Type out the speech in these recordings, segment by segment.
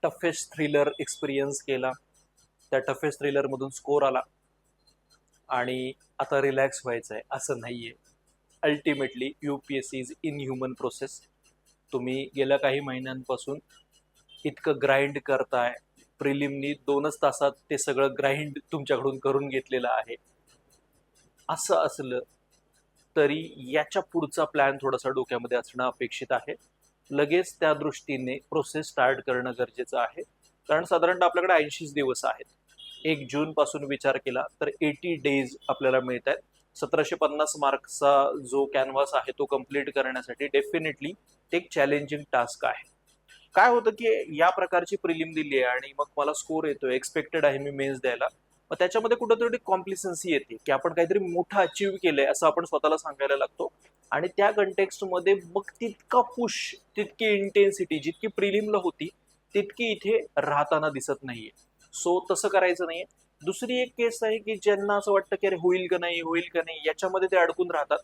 Toughest thriller experience केला, त्या toughest thriller मधून स्कोर आला आणि आता रिलॅक्स व्हायचं आहे असं नाहीये. Ultimately UPSC is in human process. तुम्ही गेल्या काही महिन्यांपासून इतकं ग्राइंड करताय, प्रिलिमनी 2च तासात ते सगळं ग्राइंड तुमच्याकडून करून घेतलेलं आहे. असं असलं तरी याच्या पुढचा प्लॅन थोडासा डोक्यामध्ये असणं अपेक्षित आहे. लगेच त्या दृष्टीने प्रोसेस स्टार्ट करणं गरजेचं आहे, कारण साधारणतः आपल्याकडे 80 दिवस आहेत. 1 जून पासून विचार केला तर 80 डेज आपल्याला मिळत आहेत. 1750 मार्क्सचा जो कॅनव्हास आहे तो कम्प्लीट करण्यासाठी डेफिनेटली एक चॅलेंजिंग टास्क आहे. काय होतं की या प्रकारची प्रिलिम दिली आहे आणि मग मला स्कोर येतोय, एक्सपेक्टेड आहे मी मेन्स द्यायला, मग त्याच्यामध्ये कुठेतरी कॉम्प्लिसन्सी येते की आपण काहीतरी मोठं अचीव्ह केलंय असं आपण स्वतःला सांगायला लागतो आणि त्या कंटेक्स्टमध्ये मग तितका पुश, तितकी इंटेन्सिटी जितकी प्रिलिमला होती तितकी इथे राहताना दिसत नाहीये. सो तसं करायचं नाहीये. दुसरी एक केस आहे की ज्यांना असं वाटतं की अरे होईल का नाही होईल का नाही, याच्यामध्ये ते अडकून राहतात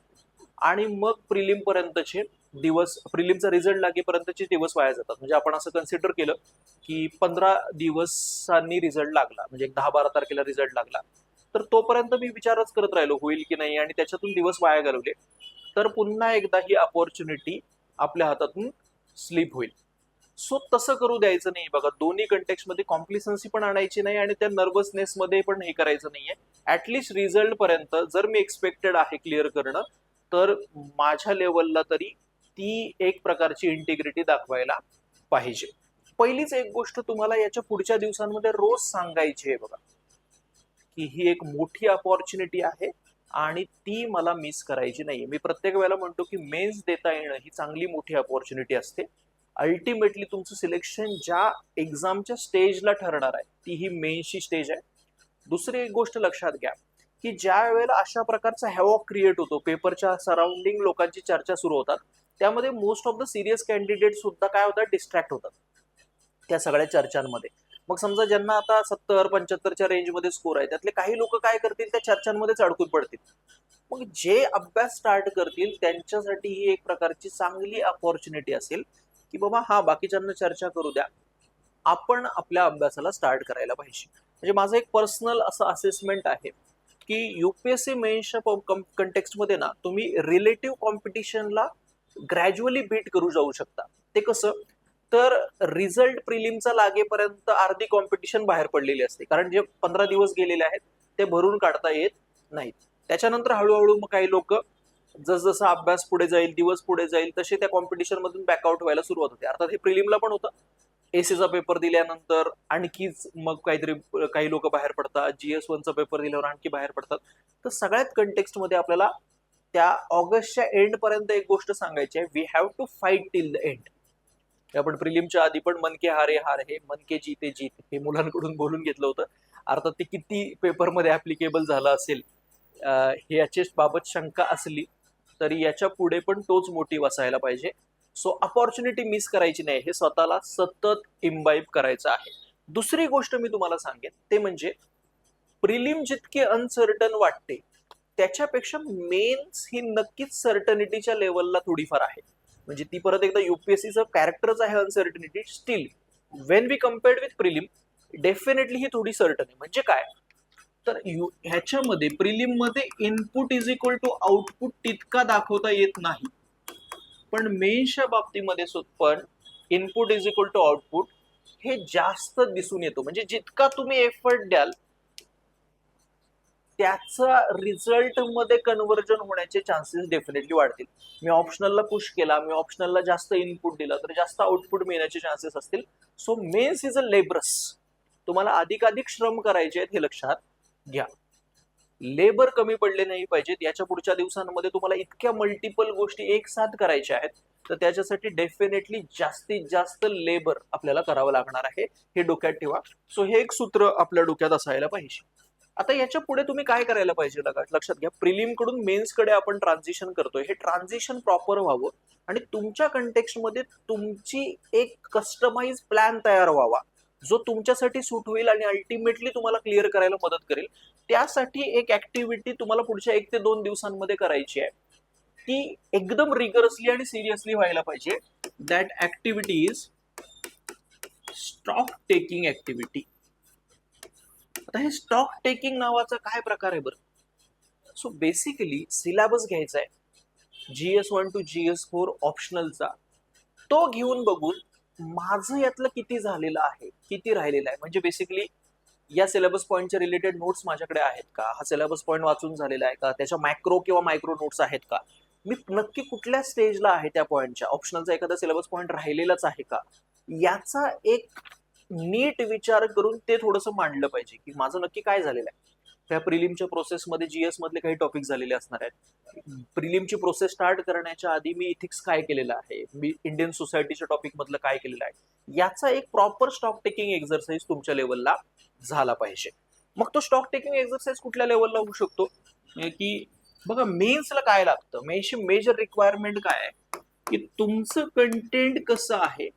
आणि मग प्रिलिम पर्यंतचे दिवस, प्रिलिमचा रिझल्ट लागेपर्यंतचे दिवस वाया जातात. म्हणजे आपण असं कन्सिडर केलं की 15 दिवसांनी रिझल्ट लागला, म्हणजे 10-12 तारखेला रिझल्ट लागला, तर तोपर्यंत मी विचारच करत राहिलो होईल की नाही आणि त्याच्यातून दिवस वाया घालवले, तर पुन्हा एकदा ही अपॉर्च्युनिटी आपल्या हातातून स्लिप होईल. सो तसं करू द्यायचं नाही. बघा, दोन्ही कंटेक्स्ट मध्ये कॉम्प्लिसन्सी पण आणायची नाही आणि त्या नर्वसनेस मध्ये पण हे करायचं नाहीये. ऍटलिस्ट रिझल्ट पर्यंत जर मी एक्सपेक्टेड आहे क्लिअर करणं, तर माझ्या लेवलला तरी ती एक प्रकारची इंटिग्रिटी दाखवायला पाहिजे. पहिलीच एक गोष्ट तुम्हाला याच्या पुढच्या दिवसांमध्ये रोज सांगायची आहे बघा, की ही एक मोठी अपॉर्च्युनिटी आहे आणि ती मला मिस करायची नाहीये. मी प्रत्येक वेळेला म्हणतो की मेन्स देता येणं ही चांगली मोठी अपॉर्च्युनिटी असते. अल्टिमेटली तुमचं सिलेक्शन ज्या एक्झामच्या स्टेजला ठरणार आहे ती ही मेन्सची स्टेज आहे. दुसरी एक गोष्ट लक्षात घ्या की ज्या वेळेला अशा प्रकारचा हॅवॉक क्रिएट होतो, पेपरच्या सराउंडिंग लोकांची चर्चा सुरू होतात, त्यामध्ये most of the serious candidate सुद्धा काय होतात, डिस्ट्रॅक्ट होतात त्या सगळ्या चर्चांमध्ये. मग समजा ज्यांना आता 70-75च्या रेंजमध्ये स्कोर आहे, त्यातले काही लोक काय करतील, त्या चर्चांमध्येच अडकून पडतील. मग जे अभ्यास स्टार्ट करतील त्यांच्यासाठी ही एक प्रकारची चांगली अपॉर्च्युनिटी असेल की बाबा हा, बाकीच्यांना चर्चा करू द्या, आपण आपल्या अभ्यासाला स्टार्ट करायला पाहिजे. म्हणजे माझं एक पर्सनल असं असेसमेंट आहे की UPSC मेन्सच्या कंटेक्स्टमध्ये ना तुम्ही रिलेटिव्ह कॉम्पिटिशनला ग्रॅज्युअली बीट करू जाऊ शकता. ते कसं, तर रिझल्ट प्रिलिमचा लागेपर्यंत अर्धी कॉम्पिटिशन बाहेर पडलेली असते, कारण जे 15 दिवस गेलेले आहेत ते भरून काढता येत नाहीत. त्याच्यानंतर हळूहळू मग काही लोक जसजसा अभ्यास पुढे जाईल, दिवस पुढे जाईल, तसे त्या कॉम्पिटिशन मधून बॅकआउट व्हायला सुरुवात होते. अर्थात हे प्रिलिमला पण होतं. एसीचा पेपर दिल्यानंतर आणखीच मग काहीतरी काही लोक बाहेर पडतात, GS1चा पेपर दिल्यावर आणखी बाहेर पडतात. तर सगळ्यात कंटेक्स्ट मध्ये आपल्याला त्या ऑगस्टच्या एंड पर्यंत एक गोष्ट सांगायची आहे, we have to fight till the end. आपण प्रिलिमच्या आधी पण मन के हारे हार हे, मन के जीते जीत हे मुलांकडून बोलून घेतलं होतं. अर्थात ते किती पेपरमध्ये ऍप्लिकेबल झालं असेल हे याची बाबत शंका असली तरी याच्या पुढे पण तोच मोटिव्ह असायला पाहिजे. सो अपॉर्च्युनिटी मिस करायची नाही, हे स्वतःला सतत इम्बाईब करायचं आहे. दुसरी गोष्ट मी तुम्हाला सांगेन ते म्हणजे प्रिलिम जितके अनसर्टन वाटते त्याच्यापेक्षा मेन्स ही नक्कीच सर्टनिटीच्या लेवलला थोडीफार आहे. म्हणजे ती परत एकदा UPSCचं कॅरेक्टरच आहे uncertainty. Still when we compared with prelim definitely ही थोडी सर्टन आहे. म्हणजे काय, तर ह्याच्यामध्ये प्रिलिम मध्ये input is equal to output तितका दाखवता येत नाही, पण मेन्सच्या बाबतीमध्ये पण input is equal to output हे जास्त दिसून येतो. म्हणजे जितका तुम्ही एफर्ट द्याल त्याचा रिझल्ट मध्ये कन्व्हर्जन होण्याचे चान्सेस डेफिनेटली वाढतील. मी ऑप्शनलला पुश केला, मी ऑप्शनलला जास्त इनपुट दिला तर जास्त आउटपुट मिळण्याचे चान्सेस असतील. So mains is a laborious. तुम्हाला अधिकाधिक श्रम करायचे आहेत हे लक्षात घ्या. लेबर कमी पडले नाही पाहिजेत. याच्या पुढच्या दिवसांमध्ये तुम्हाला इतक्या मल्टिपल गोष्टी एक साथ करायच्या आहेत, तर त्याच्यासाठी डेफिनेटली जास्तीत जास्त लेबर आपल्याला करावं लागणार आहे, हे डोक्यात ठेवा. सो हे एक सूत्र आपल्या डोक्यात असायला पाहिजे. आता याच्या पुढे तुम्ही काय करायला पाहिजे लक्षात घ्या. प्रिलिम कडून मेन्स कडे आपण ट्रान्झिशन करतोय, हे ट्रान्झिशन प्रॉपर व्हावं आणि तुमच्या कंटेक्स्ट मध्ये तुमची एक कस्टमाइज प्लॅन तयार व्हावा, जो तुमच्यासाठी सूट होईल आणि अल्टिमेटली तुम्हाला क्लिअर करायला मदत करेल. त्यासाठी एक ऍक्टिव्हिटी तुम्हाला पुढच्या 1 ते 2 दिवसांमध्ये करायची आहे. ती एकदम रिगरसली आणि सिरियसली व्हायला पाहिजे. That activity is stock taking activity. आता हे स्टॉक टेकिंग नावाचा काय प्रकार आहे बरं? सो बेसिकली सिलेबस घ्यायचा आहे GS1 to GS4 ऑप्शनलचा, तो घेऊन बघून माझं यातलं किती झालेलं आहे, किती राहिलेलं आहे. म्हणजे बेसिकली या सिलेबस पॉईंटच्या रिलेटेड नोट्स माझ्याकडे आहेत का, हा सिलेबस पॉईंट वाचून झालेला आहे का, त्याच्या मॅक्रो किंवा मायक्रो नोट्स आहेत का, मी नक्की कुठल्या स्टेजला आहे त्या पॉईंटच्या, ऑप्शनलचा एखादा सिलेबस पॉईंट राहिलेलाच आहे का, याचा एक नीट विचार करून ते थोडंसं मांडलं पाहिजे की माझं नक्की काय झालेलं आहे. त्या प्रिलिमच्या प्रोसेसमध्ये GS मधले काही टॉपिक झालेले असणार आहेत. प्रिलिमची प्रोसेस स्टार्ट करण्याच्या आधी मी इथिक्स काय केलेलं आहे, मी इंडियन सोसायटीच्या टॉपिक मधलं काय केलेलं आहे, याचा एक प्रॉपर स्टॉक टेकिंग एक्झरसाइज तुमच्या लेवलला झाला पाहिजे. मग तो स्टॉक टेकिंग एक्झरसाइज कुठल्या लेवलला होऊ शकतो की बघा मेन्सला काय लागतं, मेन्सची मेजर रिक्वायरमेंट काय आहे की तुमचं कंटेंट कसं आहे,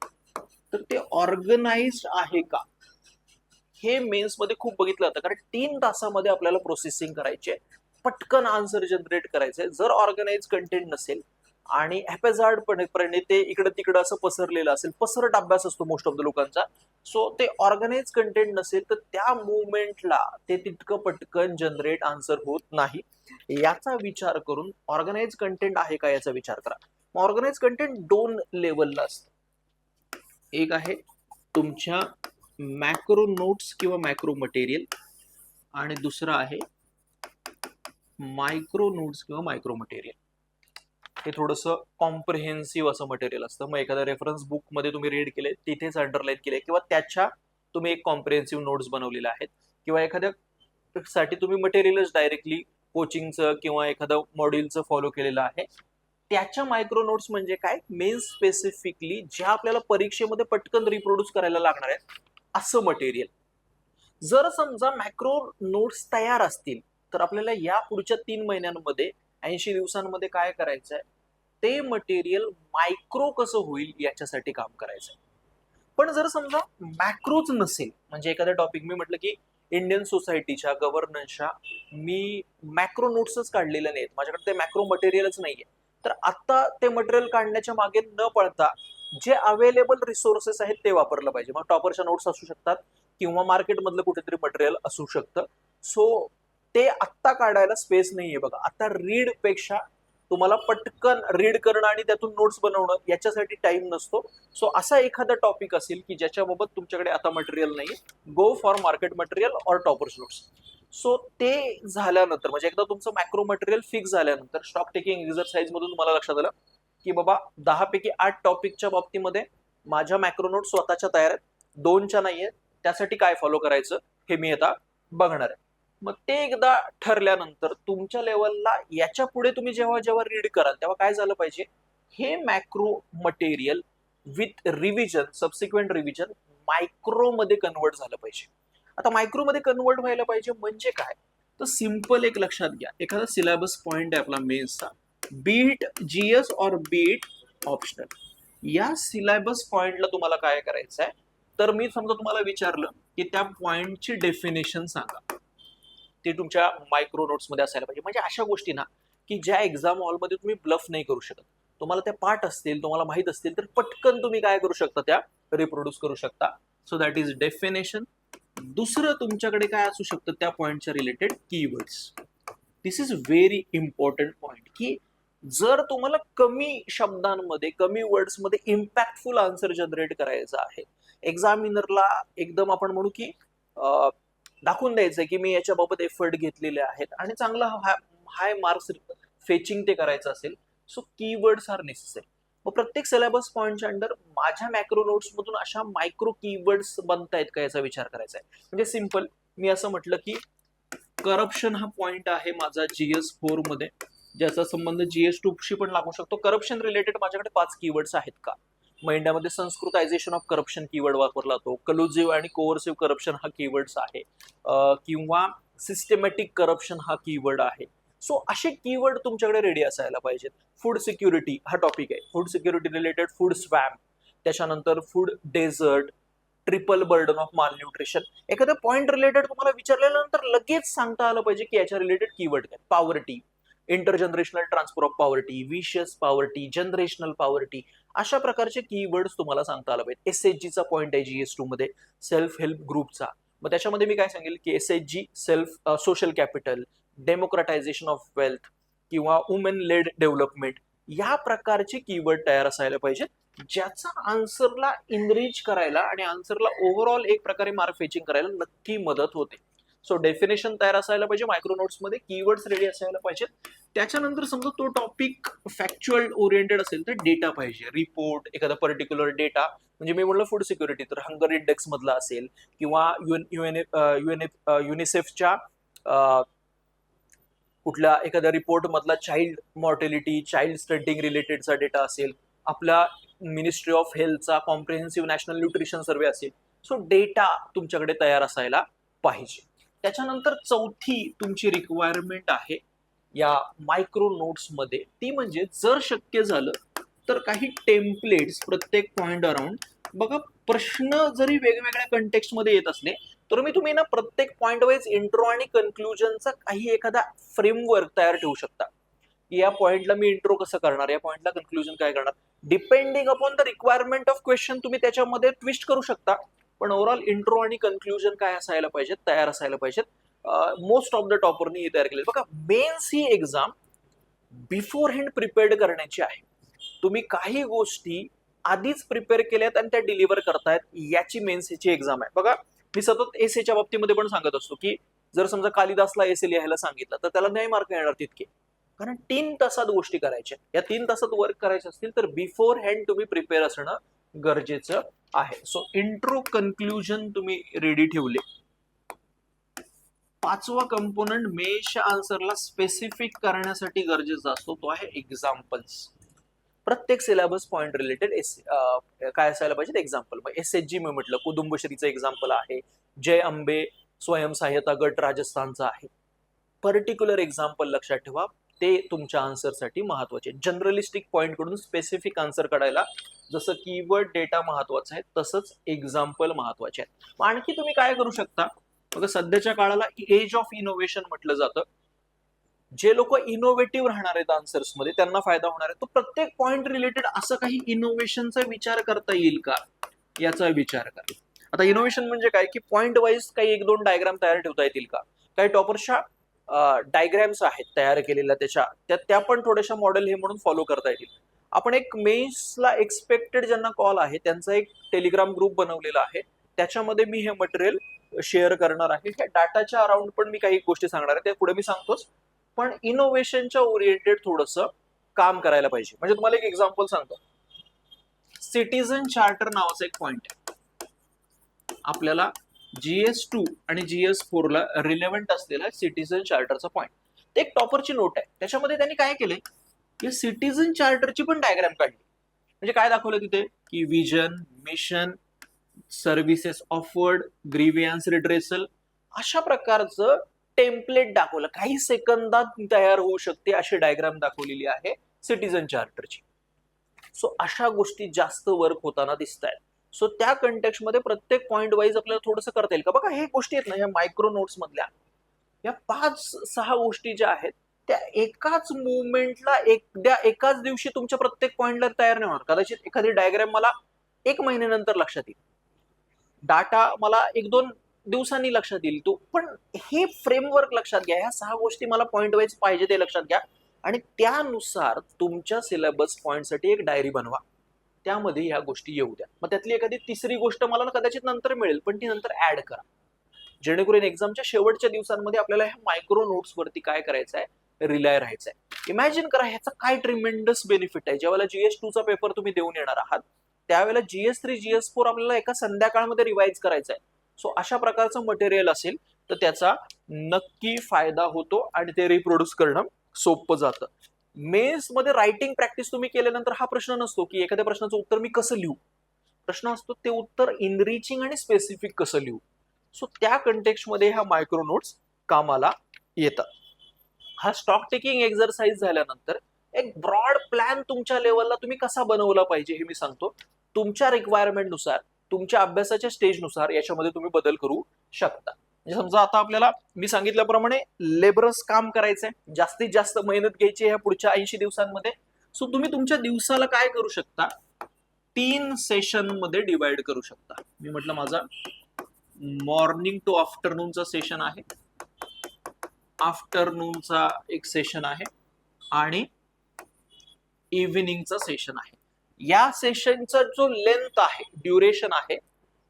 तर ते ऑर्गनाइज्ड आहे का, हे मेन्स मध्ये खूप बघितलं जातं. कारण 3 तासामध्ये आपल्याला प्रोसेसिंग करायची आहे, पटकन आन्सर जनरेट करायचंय. जर ऑर्गनाइज कंटेंट नसेल आणि हॅपेझार्डपणे ते इकडं तिकडं असं पसरलेलं असेल, पसरट अभ्यास असतो मोस्ट ऑफ द लोकांचा, सो ते ऑर्गनाइज कंटेंट नसेल तर त्या मुवमेंटला ते तितकं पटकन जनरेट आन्सर होत नाही. याचा विचार करून ऑर्गनाइज कंटेंट आहे का याचा विचार करा. ऑर्गनाइज कंटेंट 2 लेवलला असतं. एक आहे तुमच्या मॅक्रो नोट्स किंवा मॅक्रो मटेरियल आणि दुसरं आहे मायक्रो नोट्स किंवा मायक्रो मटेरियल. हे थोडंसं कॉम्प्रिहेन्सिव्ह असं मटेरियल असतं. मग एखाद्या रेफरन्स बुक मध्ये तुम्ही रीड केले, तिथेच अंडरलाईन केले किंवा त्याच्या तुम्ही एक कॉम्प्रिहेन्सिव्ह नोट्स बनवलेले आहेत किंवा एखाद्या साठी तुम्ही मटेरियलच डायरेक्टली कोचिंगचं किंवा एखादं मॉड्यूलचं फॉलो केलेलं आहे. त्याच्या मायक्रो नोट्स म्हणजे काय, मेन स्पेसिफिकली ज्या आपल्याला परीक्षेमध्ये पटकन रिप्रोड्यूस करायला लागणार आहेत असं मटेरियल. जर समजा मॅक्रो नोट्स तयार असतील तर आपल्याला या पुढच्या 3 महिन्यांमध्ये 80 दिवसांमध्ये काय करायचंय, ते मटेरियल मायक्रो कसं होईल याच्यासाठी काम करायचंय. पण जर समजा मॅक्रोच नसेल, म्हणजे एखादा टॉपिक मी म्हटलं की इंडियन सोसायटीच्या गव्हर्नन्सच्या मी मॅक्रो नोट्सच काढलेल्या नाहीत, माझ्याकडे ते मॅक्रो मटेरियलच नाहीये, तर आता ते मटेरियल काढण्याच्या मागे न पळता जे अवेलेबल रिसोर्सेस आहेत ते वापरलं पाहिजे. मग टॉपरच्या नोट्स असू शकतात किंवा मार्केटमधलं कुठेतरी मटेरियल असू शकतं. सो ते आत्ता काढायला स्पेस नाहीये. बघा आता रीड पेक्षा तुम्हाला पटकन रीड करणं आणि त्यातून नोट्स बनवणं याच्यासाठी टाइम नसतो. सो असा एखादा टॉपिक असेल की ज्याच्याबाबत तुमच्याकडे आता मटेरियल नाही, go for market material or toppers notes. So ते झाल्यानंतर म्हणजे एकदा तुमचं मॅक्रो मटेरियल फिक्स झाल्यानंतर स्टॉक टेकिंग एक्झरसाइज मधून तुम्हाला लक्षात आलं की बाबा 10 पैकी 8 टॉपिकच्या बाबतीमध्ये माझ्या मॅक्रो नोट्स स्वतःच्या तयार आहेत, 2च्या नाहीये, त्यासाठी काय फॉलो करायचं हे मी आता बघणार आहे. मग ते एकदा ठरल्यानंतर तुमच्या लेवलला याच्या पुढे तुम्ही जेव्हा जेव्हा रीड कराल तेव्हा काय झालं पाहिजे, हे macro material with revision, subsequent revision micro मध्ये कन्वर्ट झालं पाहिजे. आता मायक्रो मध्ये कन्वर्ट व्हायला पाहिजे म्हणजे काय, तर सिंपल एक लक्षात घ्या, एखादा सिलेबस पॉइंट आहे आपला मेन्सचा, बीट GS और बीट ऑप्शनल, या सिलेबस पॉइंटला तुम्हाला काय करायचं आहे, तर मी समजा तुम्हाला विचारलं की त्या पॉइंटची डेफिनेशन सांगा, ते तुमच्या मायक्रो नोट्स मध्ये असायला पाहिजे. म्हणजे अशा गोष्टी ना की ज्या एक्झाम हॉलमध्ये तुम्ही ब्लफ नाही करू शकत, तुम्हाला त्या पाठ असतील, तुम्हाला माहित असतील, तर पटकन तुम्ही काय करू शकता, त्या रिप्रोड्यूस करू शकता. So that is definition. दुसरं तुमच्याकडे काय असू शकतं, त्या पॉइंटच्या related keywords. This is very important point की जर तुम्हाला कमी शब्दांमध्ये, कमी वर्ड्समध्ये इम्पॅक्टफुल आन्सर जनरेट करायचा आहे, एक्झामिनरला एकदम आपण म्हणू की दाखवून द्यायचंय की मी याच्याबाबत एफर्ट घेतलेले आहेत आणि चांगला हाय मार्क्स फेचिंग ते करायचं असेल, सो कीवर्ड्स आर नेसेसरी. मग प्रत्येक सिलेबस पॉइंटच्या अंडर माझ्या मॅक्रो नोट्स मधून अशा मायक्रो कीवर्ड्स बनतायत का याचा विचार करायचा आहे. म्हणजे सिंपल मी असं म्हटलं की करप्शन हा पॉइंट आहे माझा GS4 मध्ये, ज्याचा संबंध GS2 शी पण लागू शकतो. करप्शन रिलेटेड माझ्याकडे 5 कीवर्ड्स आहेत का. मग इंडियामध्ये संस्कृतायझेशन ऑफ करप्शन कीवर्ड वापरला जातो, कलुझिव्ह आणि कोअर्सिव्ह करप्शन हा कीवर्ड्स आहे, किंवा सिस्टमॅटिक करप्शन हा कीवर्ड आहे. सो असे कीवर्ड तुमच्याकडे रेडी असायला पाहिजेत. फूड सिक्युरिटी हा टॉपिक आहे, food security related food swamp, त्याच्यानंतर food desert, triple burden of malnutrition. एखाद्या पॉइंट रिलेटेड तुम्हाला विचारल्यानंतर लगेच सांगता आलं पाहिजे की याच्या रिलेटेड कीवर्ड काय. Poverty, intergenerational transfer of poverty, vicious poverty, generational poverty, अशा प्रकारचे कीवर्ड्स तुम्हाला सांगता आलं पाहिजे. SHGचा पॉईंट आहे GS2 मध्ये, सेल्फ हेल्प ग्रुपचा. मग त्याच्यामध्ये मी काय सांगेल की SHG self social capital, democratization of wealth किंवा वुमेन लेड डेव्हलपमेंट, या प्रकारचे कीवर्ड तयार असायला पाहिजेत, ज्याचा आन्सरला इनरिच करायला आणि आन्सरला ओव्हरऑल एक प्रकारे मार्क फेचिंग करायला नक्की मदत होते. सो डेफिनेशन तयार असायला पाहिजे मायक्रो नोट्स मध्ये, कीवर्ड्स रेडी असायला पाहिजेत. त्याच्यानंतर समजा तो टॉपिक फॅक्च्युअल ओरिएंटेड असेल तर डेटा पाहिजे, रिपोर्ट, एखादा पर्टिक्युलर डेटा. म्हणजे मी म्हणलं फूड सिक्युरिटी तर हंगर इंडेक्स मधला असेल किंवा युनिसेफच्या कुठल्या एखाद्या रिपोर्ट मधला चाइल्ड मॉर्टेलिटी, चाइल्ड स्टंटिंग रिलेटेडचा डेटा असेल, आपल्या मिनिस्ट्री ऑफ हेल्थचा कॉम्प्रिहेन्सिव्ह नॅशनल न्यूट्रिशन सर्वे असेल. सो डेटा तुमच्याकडे तयार असायला पाहिजे. त्याच्यानंतर चौथी तुमची रिक्वायरमेंट आहे या मायक्रो नोट्स मध्ये, ती म्हणजे जर शक्य झालं तर काही टेम्पलेट्स प्रत्येक पॉइंट अराउंड. बघा, प्रश्न जरी वेगवेगळ्या कंटेक्स्ट मध्ये येत असले तर मी तुम्ही ना प्रत्येक पॉइंट वाईज इंट्रो आणि कन्क्लुजनचा काही एखादा फ्रेमवर्क तयार ठेवू शकता. या पॉइंटला मी इंट्रो कसं करणार, या पॉइंटला कन्क्लुजन काय करणार, depending upon the requirement of question तुम्ही त्याच्यामध्ये ट्विस्ट करू शकता. पण ओव्हरऑल इंट्रो आणि कन्क्लुजन काय असायला पाहिजेत, तयार असायला पाहिजेत. मोस्ट ऑफ द टॉपरनी हे तयार केले. बघा, मेन्स ही एक्झाम बिफोर हँड प्रिपेअर्ड करण्याची आहे. तुम्ही काही गोष्टी आधीच प्रिपेअर केल्यात आणि त्या डिलिव्हर करतायत, याची मेन्सची एक्झाम आहे. बघा, मी सतत एसेच्या बाबतीमध्ये पण सांगत असतो की जर समजा कालिदासला एसे लिहायला सांगितलं तर त्याला नाही मार्क येणार तितके, कारण 3 तासात गोष्टी करायच्या. या 3 तासात वर्क करायचे असतील तर बिफोर हँड तुम्ही प्रिपेअर असणं गरजेचं आहे. सो इंट्रो, कन्क्लुजन तुम्ही रेडी ठेवले. 5वा कंपोनंट मेशच्या आन्सरला स्पेसिफिक करण्यासाठी गरजेचा असतो, तो आहे एक्झाम्पल्स. प्रत्येक सिलेबस पॉइंट रिलेटेड काय असायला पाहिजे, एक्झाम्पल. SHG मी म्हटलं कुदुंबश्रीचं एक्झाम्पल आहे, जय अंबे स्वयंसहायता गट राजस्थानचा आहे. पर्टिक्युलर एक्झाम्पल लक्षात ठेवा, ते तुमच्या आन्सरसाठी महत्वाचे. जनरलिस्टिक पॉइंट कडून स्पेसिफिक आन्सर काढायला जसं कीवर्ड डेटा महत्वाचा आहे तसंच एक्झाम्पल महत्वाचे आहेत. आणखी तुम्ही काय करू शकता, बघा सध्याच्या काळाला एज ऑफ इनोव्हेशन म्हटलं जातं. जे लोक इनोव्हेटिव्ह राहणार आहेत आन्सर्स मध्ये त्यांना फायदा होणार आहे. तो प्रत्येक पॉइंट रिलेटेड असं काही इनोव्हेशनचा विचार करता येईल का, याचा विचार करा. आता इनोव्हेशन म्हणजे काय की पॉइंट वाईज काही 1-2 डायग्राम तयार ठेवता येतील का, काही टॉपरच्या डायग्राम्स आहेत तयार केलेल्या, त्या पण थोड्याशा मॉडेल हे म्हणून फॉलो करता येतील. आपण एक मेन्सला एक्सपेक्टेड ज्यांना कॉल आहे त्यांचा एक टेलिग्राम ग्रुप बनवलेला आहे, त्याच्यामध्ये मी हे मटेरियल शेअर करणार आहे. ह्या डाटाच्या अराउंड पण मी काही गोष्टी सांगणार आहे, त्या पुढे मी सांगतोच. पण इनोव्हेशनच्या ओरिएंटेड थोडंसं काम करायला पाहिजे. म्हणजे तुम्हाला एक एक्झाम्पल सांगतो, सिटीझन चार्टर नावाचा एक पॉइंट आहे. आपल्याला GS2 आणि GS4 ला रिलेव्हंट असलेला सिटीझन चार्टरचा पॉइंट, ते एक टॉपरची नोट आहे. त्याच्यामध्ये त्यांनी काय केलंय की सिटीझन चार्टरची पण डायग्राम काढली. म्हणजे काय दाखवलं तिथे की vision, mission, services offered, grievance redressal, अशा प्रकारचं टेम्पलेट दाखवलं. काही सेकंदात तयार होऊ शकते अशी डायग्राम दाखवलेली आहे सिटीझन चार्टरची. सो अशा गोष्टी जास्त वर्क होताना दिसत आहेत. सो त्या कंटेक्स्ट मध्ये प्रत्येक पॉइंट वाईज आपल्याला थोडंसं करता येईल का. बघा, हे गोष्टी आहेत ना या मायक्रो नोट्स मधल्या, या 5-6 गोष्टी ज्या आहेत त्या एकाच मुवमेंटला एकाच दिवशी तुमच्या प्रत्येक पॉइंटला तयार नाही होणार. कदाचित एखादी डायग्राम मला 1 महिन्यानंतर लक्षात येईल, डाटा मला 1-2 दिवसांनी लक्षात येईल तो, पण हे फ्रेमवर्क लक्षात घ्या. ह्या 6 गोष्टी मला पॉइंट वाईज पाहिजे ते लक्षात घ्या आणि त्यानुसार तुमच्या सिलेबस पॉइंटसाठी एक डायरी बनवा, त्यामध्ये ह्या गोष्टी येऊ द्या. मग त्यातली एखादी तिसरी गोष्ट मला कदाचित नंतर मिळेल, पण ती नंतर ऍड करा, जेणेकरून एक्झामच्या शेवटच्या दिवसांमध्ये आपल्याला ह्या मायक्रो नोट्स वरती काय करायचं आहे, रिलाय राहायचं आहे. इमॅजिन करा ह्याचा काय ट्रिमेंडस बेनिफिट आहे. ज्यावेळेला GS2 चा पेपर तुम्ही देऊन येणार आहात त्यावेळेला GS3 GS4 आपल्याला एका संध्याकाळमध्ये रिवाइज करायचं आहे. सो अशा प्रकारचं मटेरियल असेल तर त्याचा नक्की फायदा होतो आणि ते रिप्रोड्यूस करणं सोपं जातं. मेन्स मध्ये रायटिंग प्रॅक्टिस तुम्ही केल्यानंतर हा प्रश्न नसतो की एखाद्या प्रश्नाचं उत्तर मी कसं लिहू, प्रश्न असतो ते उत्तर इनरिचिंग आणि स्पेसिफिक कसं लिहू. सो त्या कंटेक्स्ट मध्ये ह्या मायक्रो नोट्स कामाला येतात. हा स्टॉक टेकिंग एक्झरसाइज झाल्यानंतर एक ब्रॉड प्लॅन तुमच्या लेवलला तुम्ही कसा बनवला पाहिजे हे मी सांगतो. तुमच्या रिक्वायरमेंट नुसार, तुमच्या अभ्यासाच्या स्टेजनुसार याच्यामध्ये तुम्ही बदल करू शकता. म्हणजे समजा आता आपल्याला मी सांगितल्याप्रमाणे लेबरस काम करायचंय, जास्तीत जास्त मेहनत घ्यायची ह्या पुढच्या 80 दिवसांमध्ये. सो तुम्ही तुमच्या दिवसाला काय करू शकता, 3 सेशन मध्ये डिवाइड करू शकता. मी म्हटलं माझा मॉर्निंग टू आफ्टरनूनचा सेशन आहे, आफ्टरनूनचा एक सेशन आहे आणि इव्हिनिंगचा सेशन आहे. या सेशनचा जो लेंथ आहे, ड्युरेशन आहे,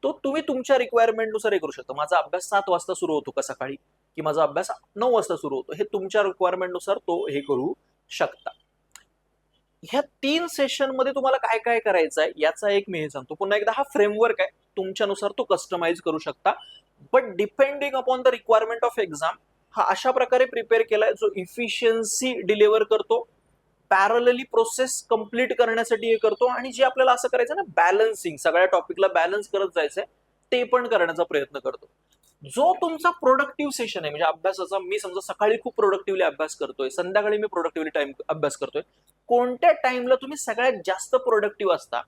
तो तुम्ही तुमच्या रिक्वायरमेंट नुसार हे करू शकता. माझा अभ्यास 7 वाजता सुरू होतो का सकाळी, की माझा अभ्यास 9 वाजता सुरू होतो, हे तुमच्या रिक्वायरमेंट नुसार तो हे करू शकता. ह्या 3 सेशन मध्ये तुम्हाला काय काय करायचं आहे याचा एक मी हे सांगतो. पुन्हा एकदा हा फ्रेमवर्क आहे, तुमच्यानुसार तो कस्टमाइज करू शकता, but depending upon the requirement of exam हा अशा प्रकारे प्रिपेअर केलाय जो इफिशियन्सी डिलिव्हर करतो, पॅरलली प्रोसेस कंप्लीट करण्यासाठी हे करतो, आणि जे आपल्याला असं करायचं ना बॅलन्सिंग, सगळ्या टॉपिकला बॅलन्स करत जायचंय ते पण करण्याचा प्रयत्न करतो. जो तुमचा प्रोडक्टिव्ह सेशन आहे म्हणजे अभ्यासाचा, मी समजा सकाळी खूप प्रोडक्टिव्हली अभ्यास करतोय, संध्याकाळी मी प्रोडक्टिव्हली टाइम अभ्यास करतोय, कोणत्या टाइमला तुम्ही सगळ्यात जास्त प्रोडक्टिव्ह असता,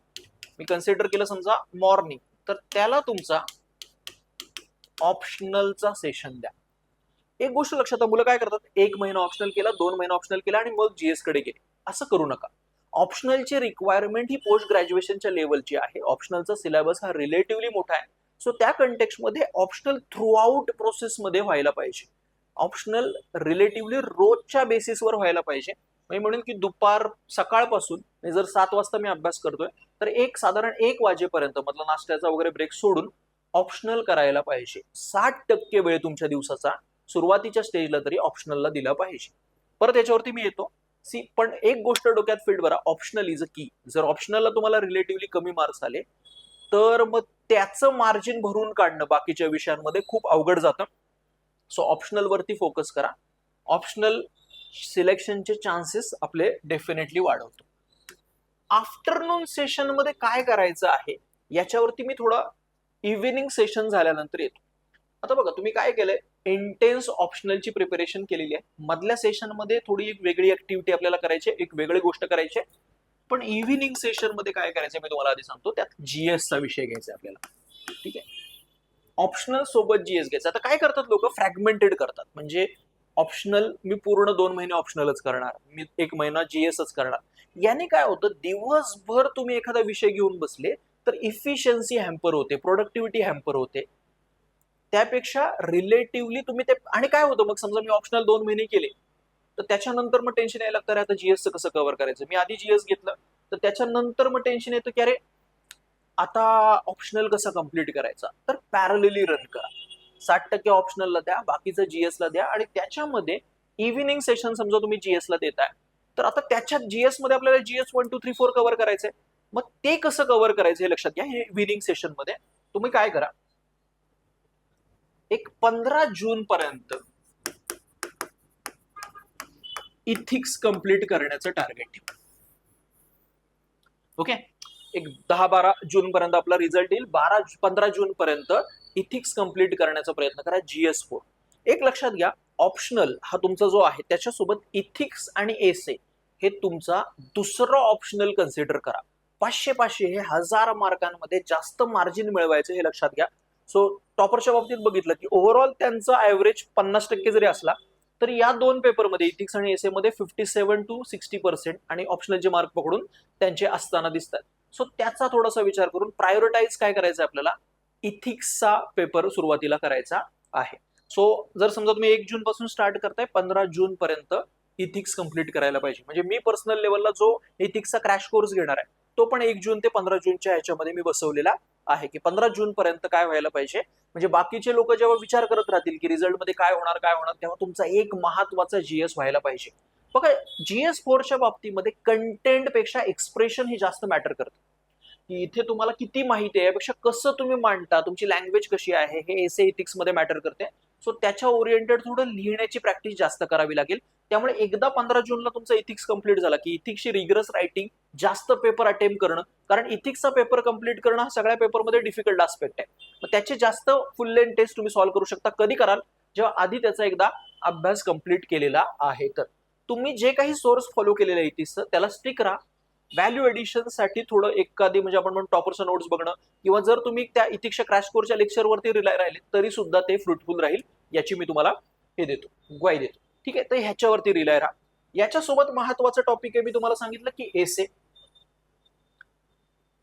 मी कन्सिडर केलं समजा मॉर्निंग, तर त्याला तुमचा ऑप्शनलचा सेशन द्या. एक गोष्ट लक्षात, मुलं काय करतात, 1 महिना ऑप्शनल केला, 2 महिना ऑप्शनल केला आणि मग जीएस कडे गेले. असं करू नका. ऑप्शनलची रिक्वायरमेंट ही पोस्ट ग्रॅज्युएशनच्या लेवलची आहे. ऑप्शनलचा सिलेबस हा रिलेटिव्हली मोठा आहे, सो त्या कंटेक्स्टमध्ये ऑप्शनल थ्रू आउट प्रोसेसमध्ये व्हायला पाहिजे. ऑप्शनल रिलेटिव्हली रोजच्या बेसिसवर व्हायला पाहिजे. मी म्हणून की दुपार सकाळपासून जर 7 वाजता मी अभ्यास करतोय तर साधारण 1 वाजेपर्यंत मधला नाश्त्याचा वगैरे ब्रेक सोडून ऑप्शनल करायला पाहिजे. 60% वेळ तुमच्या दिवसाचा सुरुवातीच्या स्टेजला तरी ऑप्शनलला दिला पाहिजे. परत याच्यावरती मी येतो. पण एक गोष्ट डोक्यात फिट बरा, ऑप्शनल इज अ की. जर ऑप्शनलला तुम्हाला रिलेटिव्हली कमी मार्क्स आले तर मग त्याचं मार्जिन भरून काढणं बाकीच्या विषयांमध्ये खूप अवघड जातं. सो ऑप्शनल वरती फोकस करा. ऑप्शनल सिलेक्शनचे चान्सेस आपले डेफिनेटली वाढवतो. आफ्टरनून सेशन मध्ये काय करायचं आहे याच्यावरती मी थोडा इव्हिनिंग सेशन झाल्यानंतर येतो. आता बघा, तुम्ही काय केलंय, इंटेन्स ऑप्शनलची प्रिपरेशन केलेली आहे. मधल्या सेशन मध्ये थोडी एक वेगळी ऍक्टिव्हिटी आपल्याला करायची, एक वेगळी गोष्ट करायची, पण इव्हिनिंग सेशन मध्ये काय करायचं मी तुम्हाला आधी सांगतो. त्यात जीएस चा विषय घ्यायचा आपल्याला. ठीक आहे, ऑप्शनल सोबत जीएस घ्यायचा. आता काय करतात लोक, फ्रॅगमेंटेड करतात. म्हणजे ऑप्शनल मी पूर्ण 2 महिने ऑप्शनलच करणार, मी 1 महिना जीएसच करणार. याने काय होतं, दिवसभर तुम्ही एखादा विषय घेऊन बसले तर इफिशियन्सी हॅम्पर होते, प्रोडक्टिव्हिटी हॅम्पर होते. त्यापेक्षा रिलेटिव्हली तुम्ही ते, आणि काय होतं मग समजा मी ऑप्शनल 2 महिने केले तर त्याच्यानंतर मग टेन्शन यायला लागतं, आता जीएसचं कसं कव्हर करायचं. मी आधी जीएस घेतलं तर त्याच्यानंतर मग टेन्शन येतं की अरे आता ऑप्शनल कसं कम्प्लीट करायचा. तर पॅरलली रन करा. 60% ऑप्शनलला द्या, बाकीचं जीएसला द्या, आणि त्याच्यामध्ये इव्हिनिंग सेशन समजा तुम्ही जीएसला देताय तर आता त्याच्यात जीएस मध्ये आपल्याला जीएस 1 2 3 4 कव्हर करायचंय. मग ते कसं कव्हर करायचं हे लक्षात घ्या. हे इव्हिनिंग सेशन मध्ये तुम्ही काय करा, एक 15 जून पर्यंत इथिक्स कंप्लीट करण्याचं टार्गेट ठेवा. ओके, एक 10-12 जून पर्यंत आपला रिझल्ट येईल. 15 जून पर्यंत इथिक्स कंप्लीट करण्याचा प्रयत्न करा, GS4. एक लक्षात घ्या, ऑप्शनल हा तुमचा जो आहे त्याच्यासोबत इथिक्स आणि एसे हे तुमचा दुसरं ऑप्शनल कन्सिडर करा. 500 हे 1000 मार्कांमध्ये जास्त मार्जिन मिळवायचं हे लक्षात घ्या. सो टॉपरच्या बाबतीत बघितलं की ओव्हरऑल त्यांचा ऍव्हरेज 50% जरी असला तर या 2 पेपरमध्ये इथिक्स आणि एसे मध्ये 57 to 60% आणि ऑप्शनलचे मार्क पकडून त्यांचे असताना दिसतात. सो त्याचा थोडासा विचार करून प्रायोरिटाईज काय करायचं आपल्याला, इथिक्सचा पेपर सुरुवातीला करायचा आहे. सो जर समजा तुम्ही 1 जून पासून स्टार्ट करताय, 15 जून पर्यंत इथिक्स कंप्लीट करायला पाहिजे. म्हणजे मी पर्सनल लेवलला जो इथिक्सचा क्रॅश कोर्स घेणार आहे तो पण 1 जून ते 15 जूनच्या ह्याच्यामध्ये मी बसवलेला आहे की 15 जून पर्यंत काय व्हायला पाहिजे. म्हणजे बाकीचे लोक जेव्हा विचार करत राहतील की रिझल्ट मध्ये काय होणार तेव्हा तुमचा एक महत्वाचा जीएस व्हायला पाहिजे. बघा, GS4च्या बाबतीमध्ये कंटेंट पेक्षा एक्सप्रेशन ही जास्त मॅटर करतं. की इथे तुम्हाला किती माहिती आहे यापेक्षा कसं तुम्ही मांडता, तुमची लँग्वेज कशी आहे हे एसे इथिक्स मध्ये मॅटर करते. सो त्याच्या ओरिएंटेड थोडं लिहिण्याची प्रॅक्टिस जास्त करावी लागेल. त्यामुळे एकदा 15 जूनला तुमचा इथिक्स कंप्लीट झाला की इथिक्सची रिगरस रायटिंग, जास्त पेपर अटेम्प्ट करणं, कारण इथिक्सचा पेपर कंप्लीट करणं हा सगळ्या पेपरमध्ये डिफिकल्ट आस्पेक्ट आहे. मग त्याचे जास्त फुल लेंथ टेस्ट तुम्ही सॉल्व्ह करू शकता. कधी कराल, जेव्हा आधी त्याचा एकदा अभ्यास कंप्लीट केलेला आहे. तर तुम्ही जे काही सोर्स फॉलो केलेलं आहे इथिक्सचं त्याला स्टिक राहा. व्हॅल्यू एडिशन साठी थोडं एखादी म्हणजे आपण म्हणून टॉपरचं नोट्स बघणं, किंवा जर तुम्ही त्या इथिक्सच्या क्रॅश कोर्सच्या लेक्चरवरती रिलाय राहिले तरी सुद्धा ते फ्रुटफुल राहील, याची मी तुम्हाला हे देतो, ग्वाही देतो. ठीक आहे, तर ह्याच्यावरती रिलाय राहा. याच्यासोबत महत्वाचं टॉपिक आहे, मी तुम्हाला सांगितलं की एसे.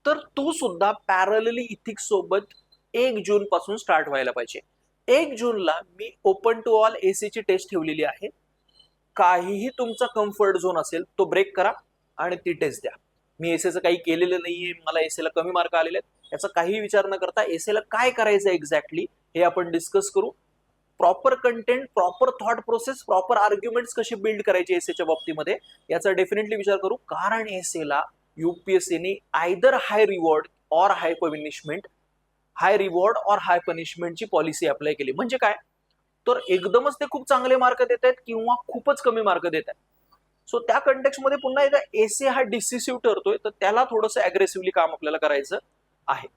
तर तो सुद्धा पॅरलली इथिक्स सोबत 1 जून पासून स्टार्ट व्हायला पाहिजे. 1 जूनला मी ओपन टू ऑल एसीची टेस्ट ठेवलेली आहे. काहीही तुमचा कम्फर्ट झोन असेल तो ब्रेक करा आणि ती टेस्ट द्या. मी एसीचं काही केलेलं नाहीये, मला एसीला कमी मार्क आलेले आहेत, याचा काही विचार न करता एसीला काय करायचं एक्झॅक्टली हे आपण डिस्कस करू. Proper content, proper thought process, proper arguments कसे बिल्ड करायचे एसीच्या बाबतीमध्ये याचा डेफिनेटली विचार करू. कारण एसीला युपीएससीने either high reward or high punishment, high reward or high पनिशमेंटची पॉलिसी अप्लाय केली. म्हणजे काय, तर एकदमच ते खूप चांगले मार्क देत आहेत किंवा खूपच कमी मार्क देत आहेत. सो त्या कंटेक्स्ट मध्ये पुन्हा एकदा एसे हा डिसिसिव्ह ठरतोय, तर त्याला थोडंसं अग्रेसिव्हली काम आपल्याला करायचं आहे.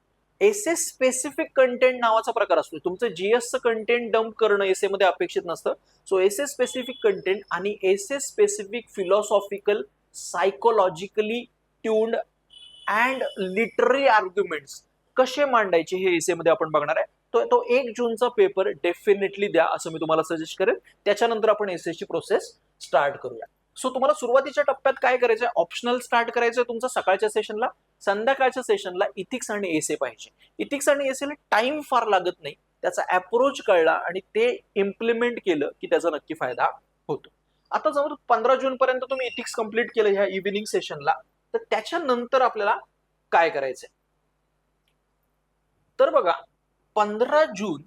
एसे स्पेसिफिक कंटेंट नावाचा प्रकार असतो. तुमचं जीएसचं कंटेंट डंप करणं एसे मध्ये अपेक्षित नसतं. सो एसे स्पेसिफिक कंटेंट आणि essay specific philosophical, psychologically tuned and literary arguments कसे मांडायचे हे एसे मध्ये आपण बघणार आहे. तो 1 जूनचा पेपर डेफिनेटली द्या असं मी तुम्हाला सजेस्ट करेन. त्याच्यानंतर आपण एसएसची प्रोसेस स्टार्ट करूया. सो तुम्हाला सुरुवातीच्या टप्प्यात काय करायचंय, ऑप्शनल स्टार्ट करायचंय तुमचं सकाळच्या सेशनला. संध्याकाळच्या सेशनला इथिक्स आणि एसे पाहिजे. इथिक्स आणि एसेला टाइम फार लागत नाही, त्याचा अप्रोच कळला आणि ते इम्प्लिमेंट केलं की त्याचा नक्की फायदा होतो. आता जर 15 जून पर्यंत तुम्ही इथिक्स कंप्लीट केलं ह्या इव्हिनिंग सेशनला, तर त्याच्यानंतर आपल्याला काय करायचंय, तर बघा 15 जून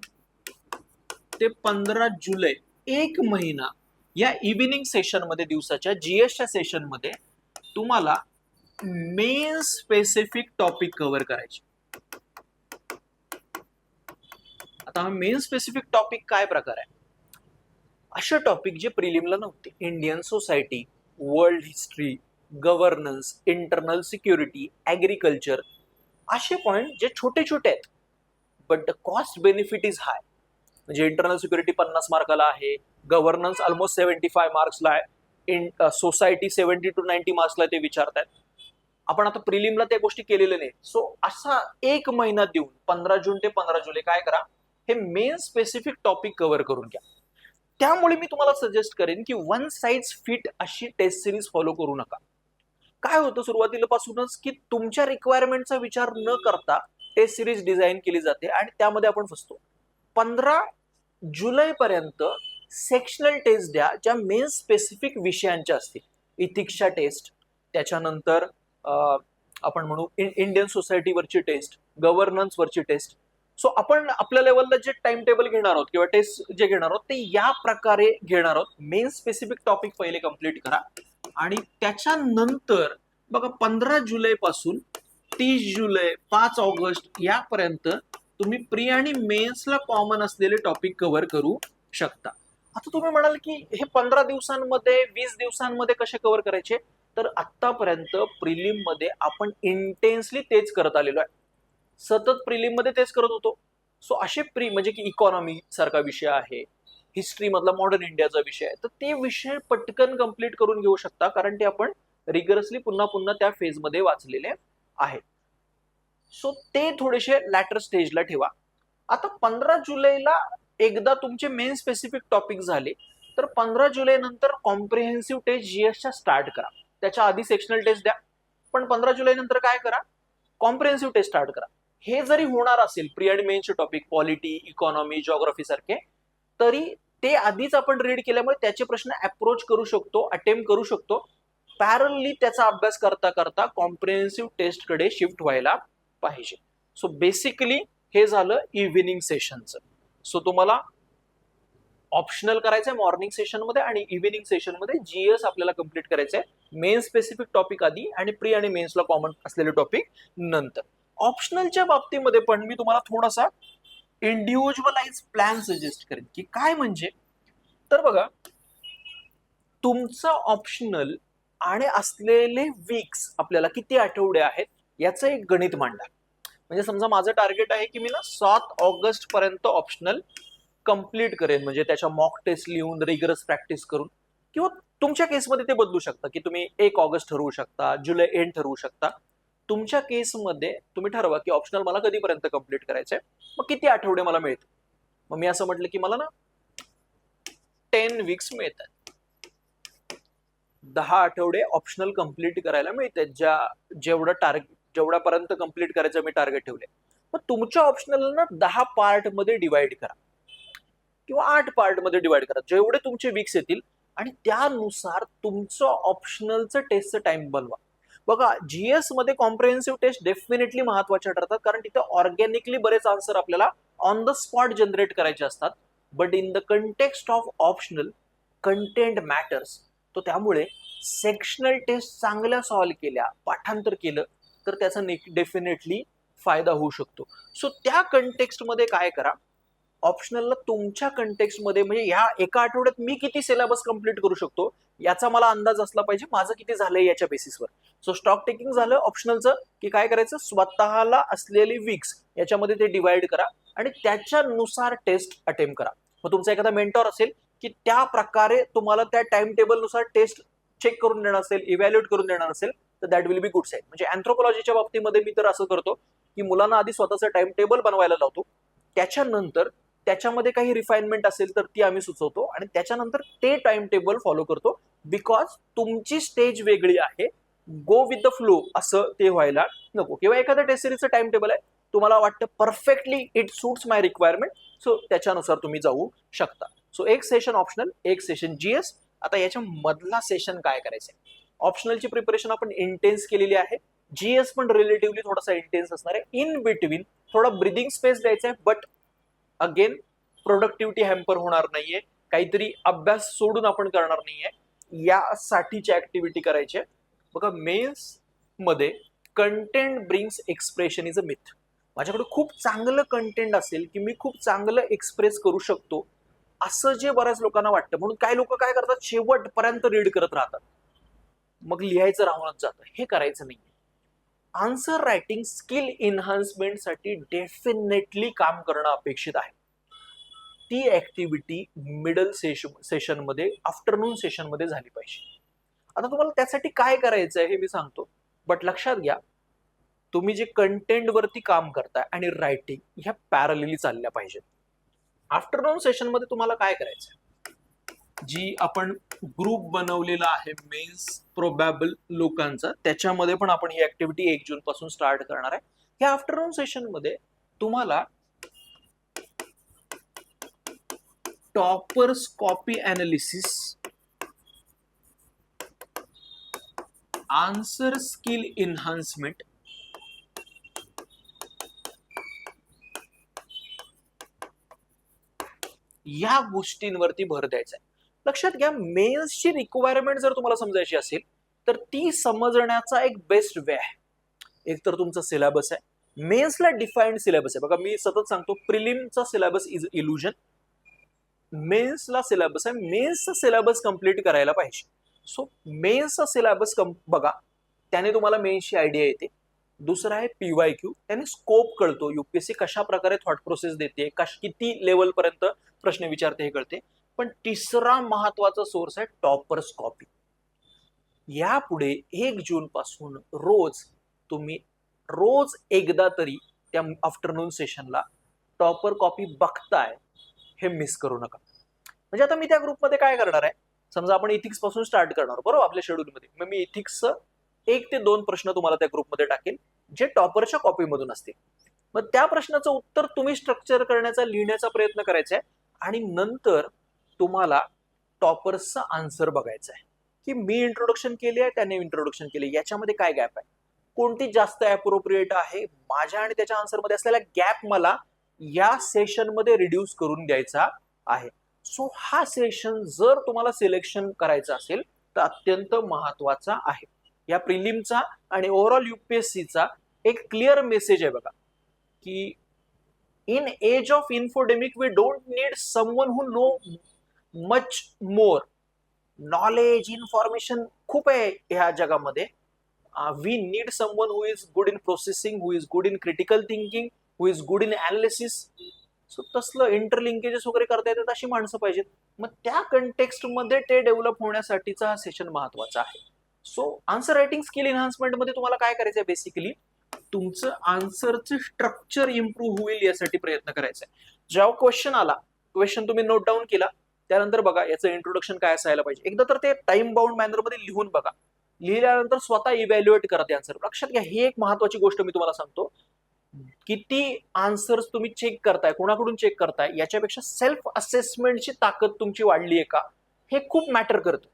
ते 15 जुलै 1 महिना या इव्हिनिंग सेशन मध्ये, दिवसाच्या जीएसच्या सेशन मध्ये तुम्हाला मेन स्पेसिफिक टॉपिक कव्हर करायचे. आता हा मेन स्पेसिफिक टॉपिक काय प्रकार आहे, असे टॉपिक जे प्रिलिमला नव्हते. Indian society, world history, governance, internal security, agriculture, असे पॉइंट जे छोटे छोटे आहेत but the cost benefit is high. म्हणजे इंटरनल सिक्युरिटी 50 मार्काला आहे, गव्हर्नन्स ऑलमोस्ट 75 मार्क्सला आहे, इन सोसायटी 70 to 90 मार्क्सला ते विचारतात. आपण आता प्रिलिमला त्या गोष्टी केलेल्या नाही. सो असा 1 महिना देऊन 15 जून ते 15 जुलै काय करा, हे मेन स्पेसिफिक टॉपिक कव्हर करून घ्या. त्यामुळे मी तुम्हाला सजेस्ट करेन की वन साइज फिट अशी टेस्ट सिरीज फॉलो करू नका. काय होतं सुरुवातीला पासूनच की तुमच्या रिक्वायरमेंटचा विचार न करता टेस्ट सिरीज डिझाईन केली जाते आणि त्यामध्ये आपण फसतो. 15 जुलै पर्यंत सेक्शनल टेस्ट द्या ज्या मेन स्पेसिफिक विषयांच्या असतील. इथिक्सच्या टेस्ट, त्याच्यानंतर आपण म्हणू इंडियन सोसायटीवरची टेस्ट, गव्हर्नन्सवरची टेस्ट. सो आपण आपल्या लेवलला जे टाइम टेबल घेणार आहोत किंवा टेस्ट जे घेणार आहोत ते या प्रकारे घेणार आहोत. मेन स्पेसिफिक टॉपिक पहिले कम्प्लीट करा आणि त्याच्यानंतर बघा 15 जुलै पासून 30 जुलै, 5 ऑगस्ट यापर्यंत तुम्ही प्री आणि मेन्सला कॉमन असलेले टॉपिक कव्हर करू शकता. आता तुम्ही म्हणाल की हे 15 दिवसांमध्ये, 20 दिवसांमध्ये कसे कव्हर करायचे, तर आतापर्यंत प्रिलिम मध्ये आपण इंटेन्सली तेच करत आलेलो आहे. सतत प्रिलिम मध्ये तेच करत होतो. सो असे म्हणजे की इकॉनॉमी सारखा विषय आहे, हिस्ट्री मधला मॉडर्न इंडियाचा विषय आहे, तर ते विषय पटकन कंप्लीट करून घेऊ शकता कारण ते आपण रिगरसली पुन्हा पुन्हा त्या फेज मध्ये वाचलेले आहेत. सो ते थोडेसे लॅटर स्टेजला ठेवा. आता 15 जुलैला एकदा तुमचे मेन स्पेसिफिक टॉपिक झाले तर 15 जुलै नंतर कॉम्प्रिहेन्सिव्ह टेस्ट जीएसच्या स्टार्ट करा. त्याच्या आधी सेक्शनल टेस्ट द्या, पण 15 जुलै नंतर काय करा, कॉम्प्रिहेन्सिव्ह टेस्ट स्टार्ट करा. हे जरी होणार असेल प्री आणि मेनचे टॉपिक, पॉलिटी, इकॉनॉमी, जिओग्राफी सारखे, तरी ते आधीच आपण रीड केल्यामुळे त्याचे प्रश्न अप्रोच करू शकतो, अटेम्प्ट करू शकतो. पॅरलली त्याचा अभ्यास करता करता कॉम्प्रिहेन्सिव्ह टेस्ट कडे शिफ्ट व्हायला पाहिजे. सो बेसिकली हे झालं इव्हिनिंग सेशनचं. सो तुम्हाला ऑप्शनल करायचंय मॉर्निंग सेशन मध्ये आणि इव्हिनिंग सेशन मध्ये जीएस आपल्याला कम्प्लीट करायचंय. मेन स्पेसिफिक टॉपिक आधी आणि प्री आणि मेन्सला कॉमन असलेले टॉपिक नंतर. ऑप्शनलच्या बाबतीमध्ये पण मी तुम्हाला थोडासा इंडिव्हिज्युअलाइज प्लॅन सजेस्ट करेन की काय म्हणजे, तर बघा तुमचं ऑप्शनल आणि असलेले वीक्स आपल्याला किती आठवडे आहेत याचं एक गणित मांडा. म्हणजे समजा माझं टार्गेट आहे की मी ना 7 ऑगस्ट पर्यंत ऑप्शनल कंप्लीट करेन, म्हणजे त्याच्या मॉक टेस्ट लिहून रिगरस प्रॅक्टिस करून, किंवा तुमच्या केसमध्ये ते बदलू शकता की तुम्ही 1 ऑगस्ट ठरवू शकता, जुलै एंड ठरवू शकता. तुमच्या केसमध्ये तुम्ही ठरवा की ऑप्शनल मला कधीपर्यंत कंप्लीट करायचंय, मग किती आठवडे मला मिळतील. मग मी असं म्हटलं की मला ना 10 वीक्स मिळतात, 10 आठवडे ऑप्शनल कंप्लीट करायला मिळतात, जेवढं टार्गेट जेवढ्यापर्यंत कम्प्लीट करायचं मी टार्गेट ठेवले. मग तुमच्या ऑप्शनलला 10 पार्ट मध्ये डिवाइड करा किंवा 8 पार्ट मध्ये डिवाइड करा, जेवढे तुमचे वीक्स येतील, आणि त्यानुसार तुमचं ऑप्शनलचं टेस्टचं टाइम बनवा. बघा, जीएस मध्ये कॉम्प्रिहेन्सिव्ह टेस्ट डेफिनेटली महत्वाच्या ठरतात, कारण तिथे ऑर्गॅनिकली बरेच आन्सर आपल्याला ऑन द स्पॉट जनरेट करायचे असतात. But in the context of optional, content matters. तो त्यामुळे सेक्शनल टेस्ट चांगल्या सॉल्व्ह केल्या, पाठांतर केलं, तर त्याचा डेफिनेटली फायदा होऊ शकतो. सो त्या कंटेक्स्ट मध्ये काय करा, ऑप्शनलला तुमच्या कंटेक्स्ट मध्ये, म्हणजे ह्या एका आठवड्यात मी किती सिलेबस कंप्लीट करू शकतो याचा मला अंदाज असला पाहिजे, माझं किती झालंय याच्या बेसिसवर. सो स्टॉक टेकिंग झालं ऑप्शनलचं, की काय करायचं, स्वतःला असलेली वीक्स याच्यामध्ये ते डिवाइड करा आणि त्याच्यानुसार टेस्ट अटेम्प्ट करा. मग तुमचा एखादा मेंटॉर असेल की त्या प्रकारे तुम्हाला त्या टाइम टेबलनुसार टेस्ट चेक करून देणार असेल, इव्हॅल्युएट करून देणार असेल, तर that will be good side. म्हणजे अँथ्रोपॉलॉजीच्या बाबतीमध्ये मी तर असं करतो की मुलांना आधी स्वतःचं टाइम टेबल बनवायला लावतो, त्याच्यानंतर त्याच्यामध्ये काही रिफाइनमेंट असेल तर ती आम्ही सुचवतो आणि त्याच्यानंतर ते टाइम टेबल फॉलो करतो. बिकॉज तुमची स्टेज वेगळी आहे, गो विथ द फ्लो असं ते व्हायला नको. किंवा एखाद्या टेस्ट सिरीजचं टाइम टेबल आहे, तुम्हाला वाटतं perfectly it suits my requirement, so त्याच्यानुसार तुम्ही जाऊ शकता. सो एक सेशन ऑप्शनल, एक सेशन जीएस. आता याच्या मधला सेशन काय करायचंय, ऑप्शनलची प्रिपरेशन आपण इंटेन्स केलेली आहे, जीएस पण रिलेटिव्हली थोडासा इंटेन्स असणार आहे. इन बिटवीन थोडा ब्रिदिंग स्पेस द्यायचा आहे, बट अगेन प्रोडक्टिव्हिटी हॅम्पर होणार नाहीये, काहीतरी अभ्यास सोडून आपण करणार नाहीये, यासाठीची ऍक्टिव्हिटी करायची आहे. बघा, मेन्स मध्ये content brings expression is a myth. माझ्याकडे खूप चांगलं कंटेंट असेल की मी खूप चांगलं एक्सप्रेस करू शकतो, असं जे बऱ्याच लोकांना वाटतं. म्हणून काही लोक काय करतात, शेवटपर्यंत रीड करत राहतात, मग लिहायचं राहूनच जातं. हे करायचं नाही. आन्सर रायटिंग स्किल एन्हान्समेंटसाठी डेफिनेटली काम करणं अपेक्षित आहे. ती ऍक्टिव्हिटी मिडल सेशन मध्ये, आफ्टरनून सेशन मध्ये झाली पाहिजे. आता तुम्हाला त्यासाठी काय करायचं आहे हे मी सांगतो, बट लक्षात घ्या, तुम्ही जे कंटेंट वरती काम करताय आणि रायटिंग ह्या पॅरलली चालल्या पाहिजेत. आफ्टरनून सेशन मध्ये तुम्हाला काय करायचं, जी आपण ग्रुप बनवलेला आहे मेन्स प्रोबॅबल लोकांचा, त्याच्यामध्ये पण आपण ही ऍक्टिव्हिटी 1 जून पासून स्टार्ट करणार आहे. या आफ्टरनून सेशन मध्ये तुम्हाला toppers copy analysis, answer skill enhancement, या गोष्टींवरती भर द्यायचा आहे. लक्षात घ्या, मेन्सची रिक्वायरमेंट जर तुम्हाला समजायची असेल तर ती समजण्याचा एक बेस्ट वे आहे, एक तर तुमचा सिलेबस आहे. मेन्सला डिफाईन्ड सिलेबस आहे. बघा, मी सतत सांगतो, प्रिलिमचा सिलेबस इज इल्युजन, मेन्सला सिलेबस आहे, मेन्सचा सिलेबस कंप्लीट करायला पाहिजे. सो मेन्सचा सिलेबस बघा, त्याने तुम्हाला मेन्सची आयडिया येते. दुसरा आहे पीवायक्यू, त्याने स्कोप कळतो, युपीएससी कशा प्रकारे थॉट प्रोसेस देते, किती लेवल पर्यंत प्रश्न विचारते हे कळते. पण तिसरा महत्वाचा सोर्स आहे टॉपर्स कॉपी. यापुढे 1 जून पासून तुम्ही रोज एकदा तरी त्या आफ्टरनून सेशनला टॉपर कॉपी बघताय, हे मिस करू नका. म्हणजे आता मी त्या ग्रुपमध्ये काय करणार आहे, समजा आपण इथिक्स पासून स्टार्ट करणार बरोबर आपल्या शेड्यूलमध्ये, मग मी इथिक्सचं 1 ते 2 प्रश्न तुम्हाला त्या ग्रुपमध्ये टाकेल, जे टॉपरच्या कॉपीमधून असतील. मग त्या प्रश्नाचं उत्तर तुम्ही स्ट्रक्चर करण्याचा, लिहिण्याचा प्रयत्न करायचा आहे, आणि नंतर तुम्हाला टॉपर्सचा आन्सर बघायचा आहे की मी इंट्रोडक्शन केले आहे, त्याने इंट्रोडक्शन केले, याच्यामध्ये काय गॅप आहे, कोणती जास्त अप्रोप्रिएट आहे, माझ्या आणि त्याच्या आन्सरमध्ये असलेला गॅप मला या सेशनमध्ये रिड्यूस करून द्यायचा आहे. सो हा सेशन जर तुम्हाला सिलेक्शन करायचं असेल तर अत्यंत महत्वाचा आहे. या प्रिलिमचा आणि ओव्हरऑल युपीएससीचा एक क्लिअर मेसेज आहे बघा, की in age of infodemic we don't need someone who know much more. Knowledge, information खूप आहे ह्या जगामध्ये. We need someone who is good in processing, who is good in critical thinking, who is good in analysis. So तसलं interlinkages वगैरे करता येतात अशी माणसं पाहिजेत. मग त्या कंटेक्स्ट मध्ये ते डेव्हलप होण्यासाठीचा हा सेशन महत्वाचा आहे. So answer writing skill enhancement मध्ये तुम्हाला काय करायचं आहे, बेसिकली तुमचं आन्सरचं स्ट्रक्चर इम्प्रूव्ह होईल यासाठी प्रयत्न करायचा आहे. जेव्हा क्वेश्चन आला, क्वेश्चन तुम्ही नोट डाऊन केला, त्यानंतर बघा याचं इंट्रोडक्शन काय असायला पाहिजे, एकदा तर ते टाइम बाउंड मॅनर मध्ये लिहून बघा. लिहिल्यानंतर स्वतः इव्हॅल्युएट करा ते आन्सर. लक्षात घ्या, ही एक महत्वाची गोष्ट मी तुम्हाला सांगतो. किती आन्सर्स तुम्ही चेक करताय, कोणाकडून चेक करताय, याच्यापेक्षा सेल्फ असेसमेंटची ताकद तुमची वाढली आहे का, हे खूप मॅटर करतं.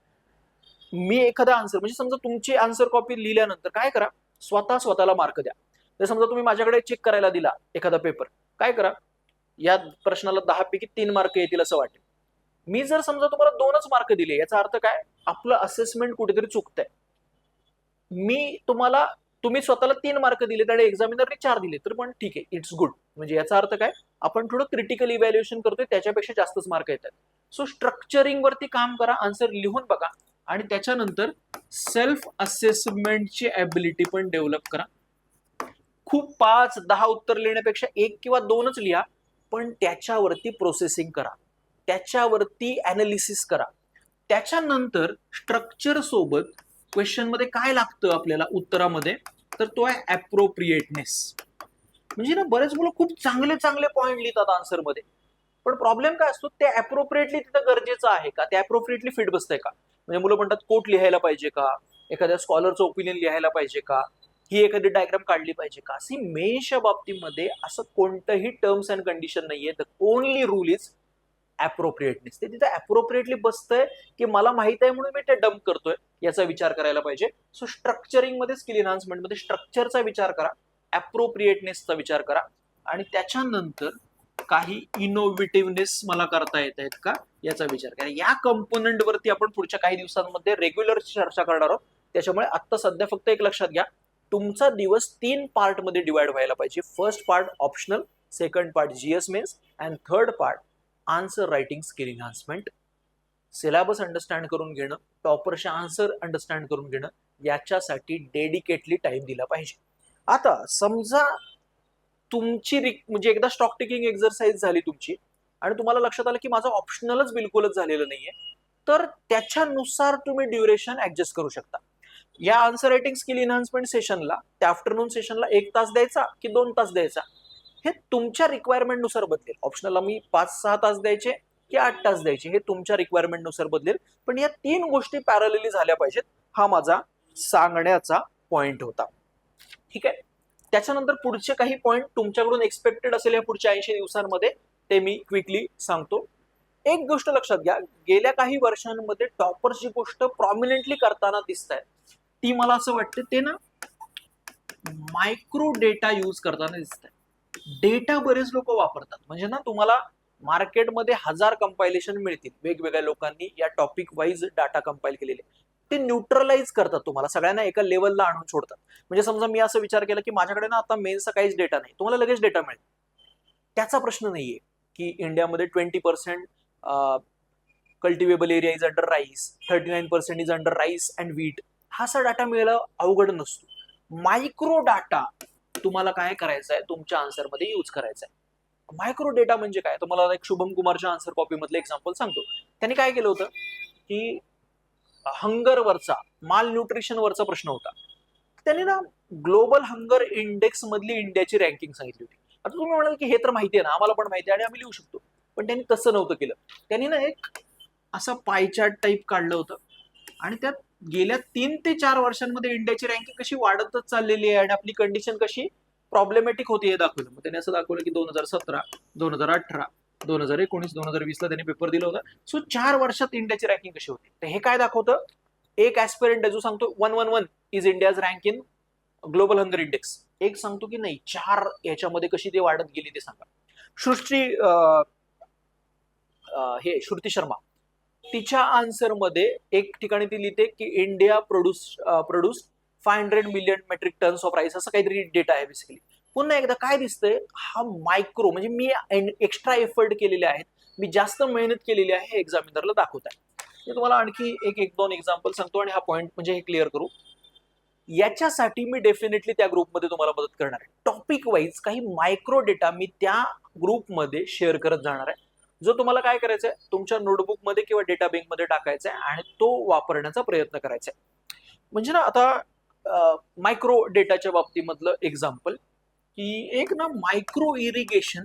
मी एखादा आन्सर म्हणजे समजा तुमची आन्सर कॉपी लिहिल्यानंतर काय करा, स्वतःला मार्क द्या. तर समजा तुम्ही माझ्याकडे चेक करायला दिला एखादा पेपर, काय करा, या प्रश्नाला 10 पैकी 3 मार्क येतील असं वाटेल. मी जर समजा तुम्हाला 2च मार्क दिले, याचा अर्थ काय, आपलं असेसमेंट कुठेतरी चुकतंय. तुम्ही स्वतःला 3 मार्क दिलेत आणि एक्झामिनरने 4 दिले, तर पण ठीक आहे, इट्स गुड. म्हणजे याचा अर्थ काय, आपण थोडं क्रिटिकल इव्हॅल्युएशन करतोय, त्याच्यापेक्षा जास्तच मार्क येतात. सो स्ट्रक्चरिंग वरती काम करा, आन्सर लिहून बघा आणि त्याच्यानंतर सेल्फ असेसमेंटची ऍबिलिटी पण डेव्हलप करा. खूप 5-10 उत्तर लिहिण्यापेक्षा 1 किंवा 2च लिहा, पण त्याच्यावरती प्रोसेसिंग करा, त्याच्यावरती अनालिसिस करा. त्याच्यानंतर स्ट्रक्चर सोबत क्वेश्चन मध्ये काय लागतं आपल्याला उत्तरामध्ये, तर तो आहे अप्रोप्रिएटनेस. म्हणजे ना बरेच मुलं खूप चांगले चांगले पॉइंट लिहितात आन्सर मध्ये, पण प्रॉब्लेम काय असतो, ते अप्रोप्रिएटली तिथं गरजेचं आहे का, ते अप्रोप्रिएटली फिट बसतंय का. म्हणजे मुलं म्हणतात कोट लिहायला पाहिजे का, एखाद्या स्कॉलरचं ओपिनियन लिहायला पाहिजे का, ही एखादी डायग्राम काढली पाहिजे का. सी मेन्सच्या बाबतीमध्ये असं कोणतंही टर्म्स अँड कंडिशन नाहीये. The only rule is appropriateness. ते तिथे अप्रोप्रिएटली बसतंय की मला माहित आहे म्हणून मी ते डम्प करतोय, याचा विचार करायला पाहिजे. सो स्ट्रक्चरिंग मध्ये, स्किल एनहान्समेंट मध्ये स्ट्रक्चरचा विचार करा, अप्रोप्रिएटनेसचा विचार करा, आणि त्याच्यानंतर काही इनोव्हेटिव्हनेस मला करता येत आहेत का याचा विचार करा. या कंपोनंट वरती आपण पुढच्या काही दिवसांमध्ये रेग्युलर चर्चा करणार आहोत. त्याच्यामुळे आता सध्या फक्त एक लक्षात घ्या, तुमचा दिवस 3 पार्ट मध्ये डिवाइड व्हायला पाहिजे. First part optional, second part GS mains, and third part answer writing skill enhancement. Syllabus understand करून घेणं, टॉपरचे आन्सर अंडरस्टँड करून घेणं, याच्यासाठी डेडिकेटली टाइम दिला पाहिजे. आता समजा तुमची म्हणजे एकदा स्टॉक टेकिंग एक्सरसाइज झाली तुमची आणि तुम्हाला लक्षात आलं की माझं ऑप्शनलच बिलकुलच झालेलं नाहीये, तर त्याच्यानुसार तुम्ही ड्युरेशन ऍडजस्ट करू शकता. या आन्सर रायटिंग स्किल एनहान्समेंट सेशनला, त्या आफ्टरनून सेशनला 1 तास द्यायचा की 2 तास द्यायचा, हे तुमच्या रिक्वायरमेंट नुसार बदलेल. ऑप्शनलला मी 5-6 तास द्यायचे की 8 तास द्यायचे, हे तुमच्या रिक्वायरमेंट नुसार बदलेल. पण या 3 गोष्टी पॅरलली झाल्या पाहिजेत, हा माझा सांगण्याचा पॉइंट होता. ठीक आहे. त्याच्यानंतर पुढचे काही पॉइंट तुमच्याकडून एक्सपेक्टेड असेल या पुढच्या 80 दिवसांमध्ये, ते मी क्विकली सांगतो. एक गोष्ट लक्षात घ्या, गेल्या काही वर्षांमध्ये टॉपर्सची गोष्ट प्रॉमिनंटली करताना दिसत आहे, ती मला असं वाटतं ते ना मायक्रो डेटा यूज करताना दिसत आहे. डेटा बरेच लोक वापरतात, म्हणजे ना तुम्हाला मार्केटमध्ये 1000 कंपायलेशन मिळतील, वेगवेगळ्या लोकांनी या टॉपिक वाईज डाटा कंपाईल केलेले, ते न्यूट्रलाइज करतात, तुम्हाला सगळ्यांना एका लेवलला आणून सोडतात. म्हणजे समजा मी असं विचार केला की माझ्याकडे ना आता मेन्सचा काहीच डेटा नाही, तुम्हाला लगेच डेटा मिळेल. त्याचा प्रश्न नाहीये की इंडियामध्ये 20% cultivable area is under rice, 39% is under rice and wheat, हा असा डाटा मिळायला अवघड नसतो. मायक्रो डाटा तुम्हाला काय करायचं आहे, तुमच्या आन्सरमध्ये यूज करायचा आहे. मायक्रो डेटा म्हणजे काय, तुम्हाला एक शुभम कुमारच्या आन्सर कॉपी मधलं एक्झाम्पल सांगतो. त्यांनी काय केलं होतं की हंगरवरचा, माल न्यूट्रिशन वरचा प्रश्न होता, त्यांनी ना ग्लोबल हंगर इंडेक्स मधली इंडियाची रँकिंग सांगितली होती. आता तुम्ही म्हणाल की हे तर माहिती आहे ना, आम्हाला पण माहिती आहे आणि आम्ही लिहू शकतो, पण त्यांनी तसं नव्हतं केलं. त्यांनी ना एक असा पाय चार्ट टाईप काढलं होतं आणि त्यात गेल्या 3 ते 4 वर्षांमध्ये इंडियाची रँकिंग कशी वाढतच चाललेली आहे आणि आपली कंडिशन कशी प्रॉब्लेमॅटिक होती हे दाखवलं. मग त्यांनी असं दाखवलं की 2017, 2018, 2019, 2020 ला त्यांनी पेपर दिला होता. सो 4 वर्षात इंडियाची रँकिंग कशी होती, तर हे काय दाखवतं, एक ऍस्पिरंट आहे जो सांगतो 111 is India's rank in global hunger index, एक सांगतो की नाही 4 याच्यामध्ये कशी ते वाढत गेली ते सांगा. श्रुती शर्मा, तिच्या आन्सर मध्ये एक ठिकाणी ती लिहिते की India produce 500 million metric tons of rice, असं काहीतरी डेटा आहे बेसिकली. पुन्हा एकदा काय दिसतंय, हा मायक्रो म्हणजे मी एक्स्ट्रा एफर्ट केलेले आहेत, मी जास्त मेहनत केलेली आहे, हे एक्झामिनरला दाखवत आहे. मी तुम्हाला आणखी 1-2 एक्झाम्पल सांगतो आणि हा पॉइंट म्हणजे हे क्लिअर करू. याच्यासाठी मी डेफिनेटली त्या ग्रुपमध्ये तुम्हाला मदत करणार आहे. टॉपिक वाईज काही मायक्रो डेटा मी त्या ग्रुपमध्ये शेअर करत जाणार आहे, जो तुम्हाला काय करायचं आहे, तुमच्या नोटबुकमध्ये किंवा डेटा बँकमध्ये टाकायचा आहे आणि तो वापरण्याचा प्रयत्न करायचा आहे. म्हणजे ना आता मायक्रो डेटाच्या बाबतीमधलं एक्झाम्पल की एक ना मायक्रो इरिगेशन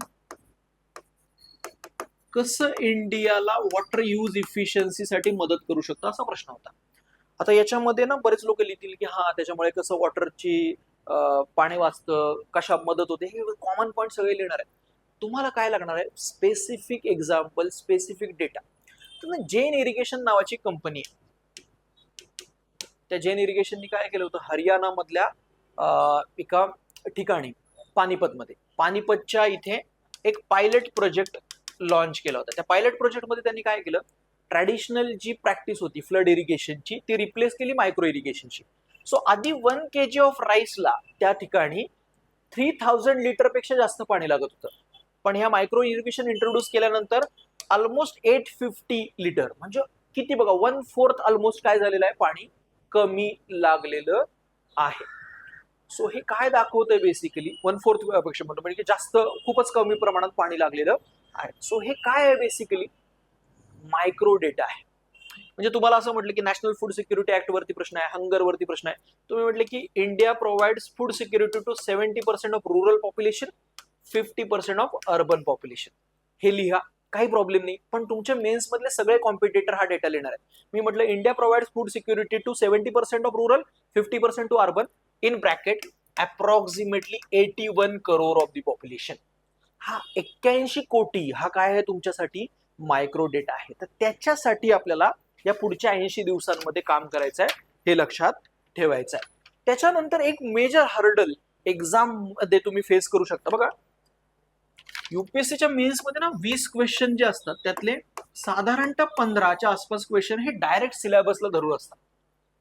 कसं इंडियाला वॉटर यूज इफिशियन्सीसाठी मदत करू शकतं, असा प्रश्न होता. आता याच्यामध्ये ना बरेच लोक लिहितील की हा त्याच्यामुळे कसं वॉटरची पाणी वाचतं, कशा मदत होते, हे कॉमन पॉईंट सगळे लिहिणार आहे. तुम्हाला काय लागणार आहे, स्पेसिफिक एक्झाम्पल, स्पेसिफिक डेटा. तर जैन इरिगेशन नावाची कंपनी आहे. त्या जैन इरिगेशननी काय केलं होतं, हरियाणा मधल्या एका ठिकाणी पानिपतमध्ये, पानिपतच्या इथे एक पायलट प्रोजेक्ट लॉन्च केला होता. त्या पायलट प्रोजेक्टमध्ये त्यांनी काय केलं, ट्रॅडिशनल जी प्रॅक्टिस होती फ्लड इरिगेशनची ती रिप्लेस केली मायक्रो इरिगेशनची. सो आधी 1 kg ऑफ राईसला त्या ठिकाणी 3000 लिटर पेक्षा जास्त पाणी लागत होतं, पण ह्या मायक्रो इरिगेशन इंट्रोड्यूस केल्यानंतर ऑलमोस्ट 850 लिटर, म्हणजे किती बघा, 1/4 ऑलमोस्ट काय झालेलं आहे, पाणी कमी लागलेलं आहे. सो हे काय दाखवतंय, बेसिकली 1/4 पेक्षा म्हणतो म्हणजे जास्त, खूपच कमी प्रमाणात पाणी लागलेलं आहे. सो हे काय आहे, बेसिकली मायक्रो डेटा आहे. म्हणजे तुम्हाला असं म्हटलं की नॅशनल फूड सिक्युरिटी ऍक्ट वरती प्रश्न आहे, हंगर वरती प्रश्न आहे, तुम्ही म्हटले की India provides food security to 70% of rural population, 50% of urban population, हे लिहा, काही प्रॉब्लेम नाही. पण तुमच्या मेन्स मधले सगळे कॉम्पिटिटर हा डेटा लिहिणार आहे. मी म्हटलं India provides food security to 70% of rural, 50% to urban, in bracket approximately 81 crore of the population. हा 81 कोटी हा काय आहे तुमच्यासाठी, मायक्रो डेटा आहे. तर त्याच्यासाठी आपल्याला या पुढच्या 80 दिवसांमध्ये काम करायचं आहे, हे लक्षात ठेवायचं आहे. त्याच्यानंतर एक मेजर हर्डल एक्झाम मध्ये तुम्ही फेस करू शकता. बघा, युपीएससीच्या मेन्स मध्ये ना 20 क्वेश्चन जे असतात त्यातले साधारणतः 15च्या आसपास क्वेश्चन हे डायरेक्ट सिलेबसला धरून असतात.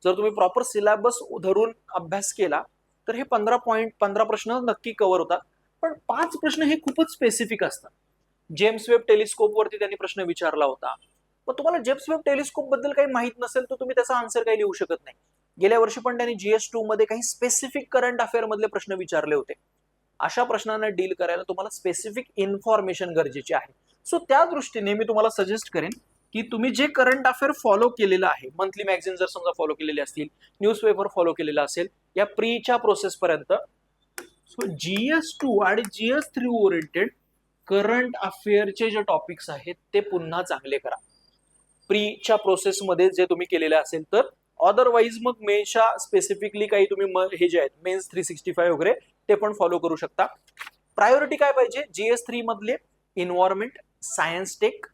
जर तुम्ही प्रॉपर सिलेबस धरून अभ्यास केला तर हे 15 प्रश्न नक्की कव्हर होतात. पण 5 प्रश्न हे खूपच स्पेसिफिक असतात. जेम्स वेब टेलिस्कोप वरती त्यांनी प्रश्न विचारला होता, पण तुम्हाला जेम्स वेब टेलिस्कोप बद्दल काही माहित नसेल तर तुम्ही त्याचा आन्सर काही लिहू शकत नाही. गेल्या वर्षी पण त्यांनी GS2 मध्ये काही स्पेसिफिक करंट अफेअर मधले प्रश्न विचारले होते. अशा प्रश्नांना डील करायला तुम्हाला स्पेसिफिक इन्फॉर्मेशन गरजेची आहे. सो त्या दृष्टीने मी तुम्हाला सजेस्ट करेन की तुम्ही जे करंट अफेअर फॉलो केलेलं आहे, मंथली मॅगझिन जर समजा फॉलो केलेले असतील, न्यूजपेपर फॉलो केलेला असेल, या प्रीच्या प्रोसेस पर्यंत, सो GS2 आणि GS3 ओरिएंटेड करंट अफेअरचे जे टॉपिक्स आहेत ते पुन्हा चांगले करा प्रीच्या प्रोसेसमध्ये जे तुम्ही केलेले असेल तर. अदरवाईज मग मेन्सच्या स्पेसिफिकली काही तुम्ही हे जे आहेत मेन्स 365 वगैरे ते पण फॉलो करू शकता. प्रायोरिटी काय पाहिजे, GS3 मधले environment, science take,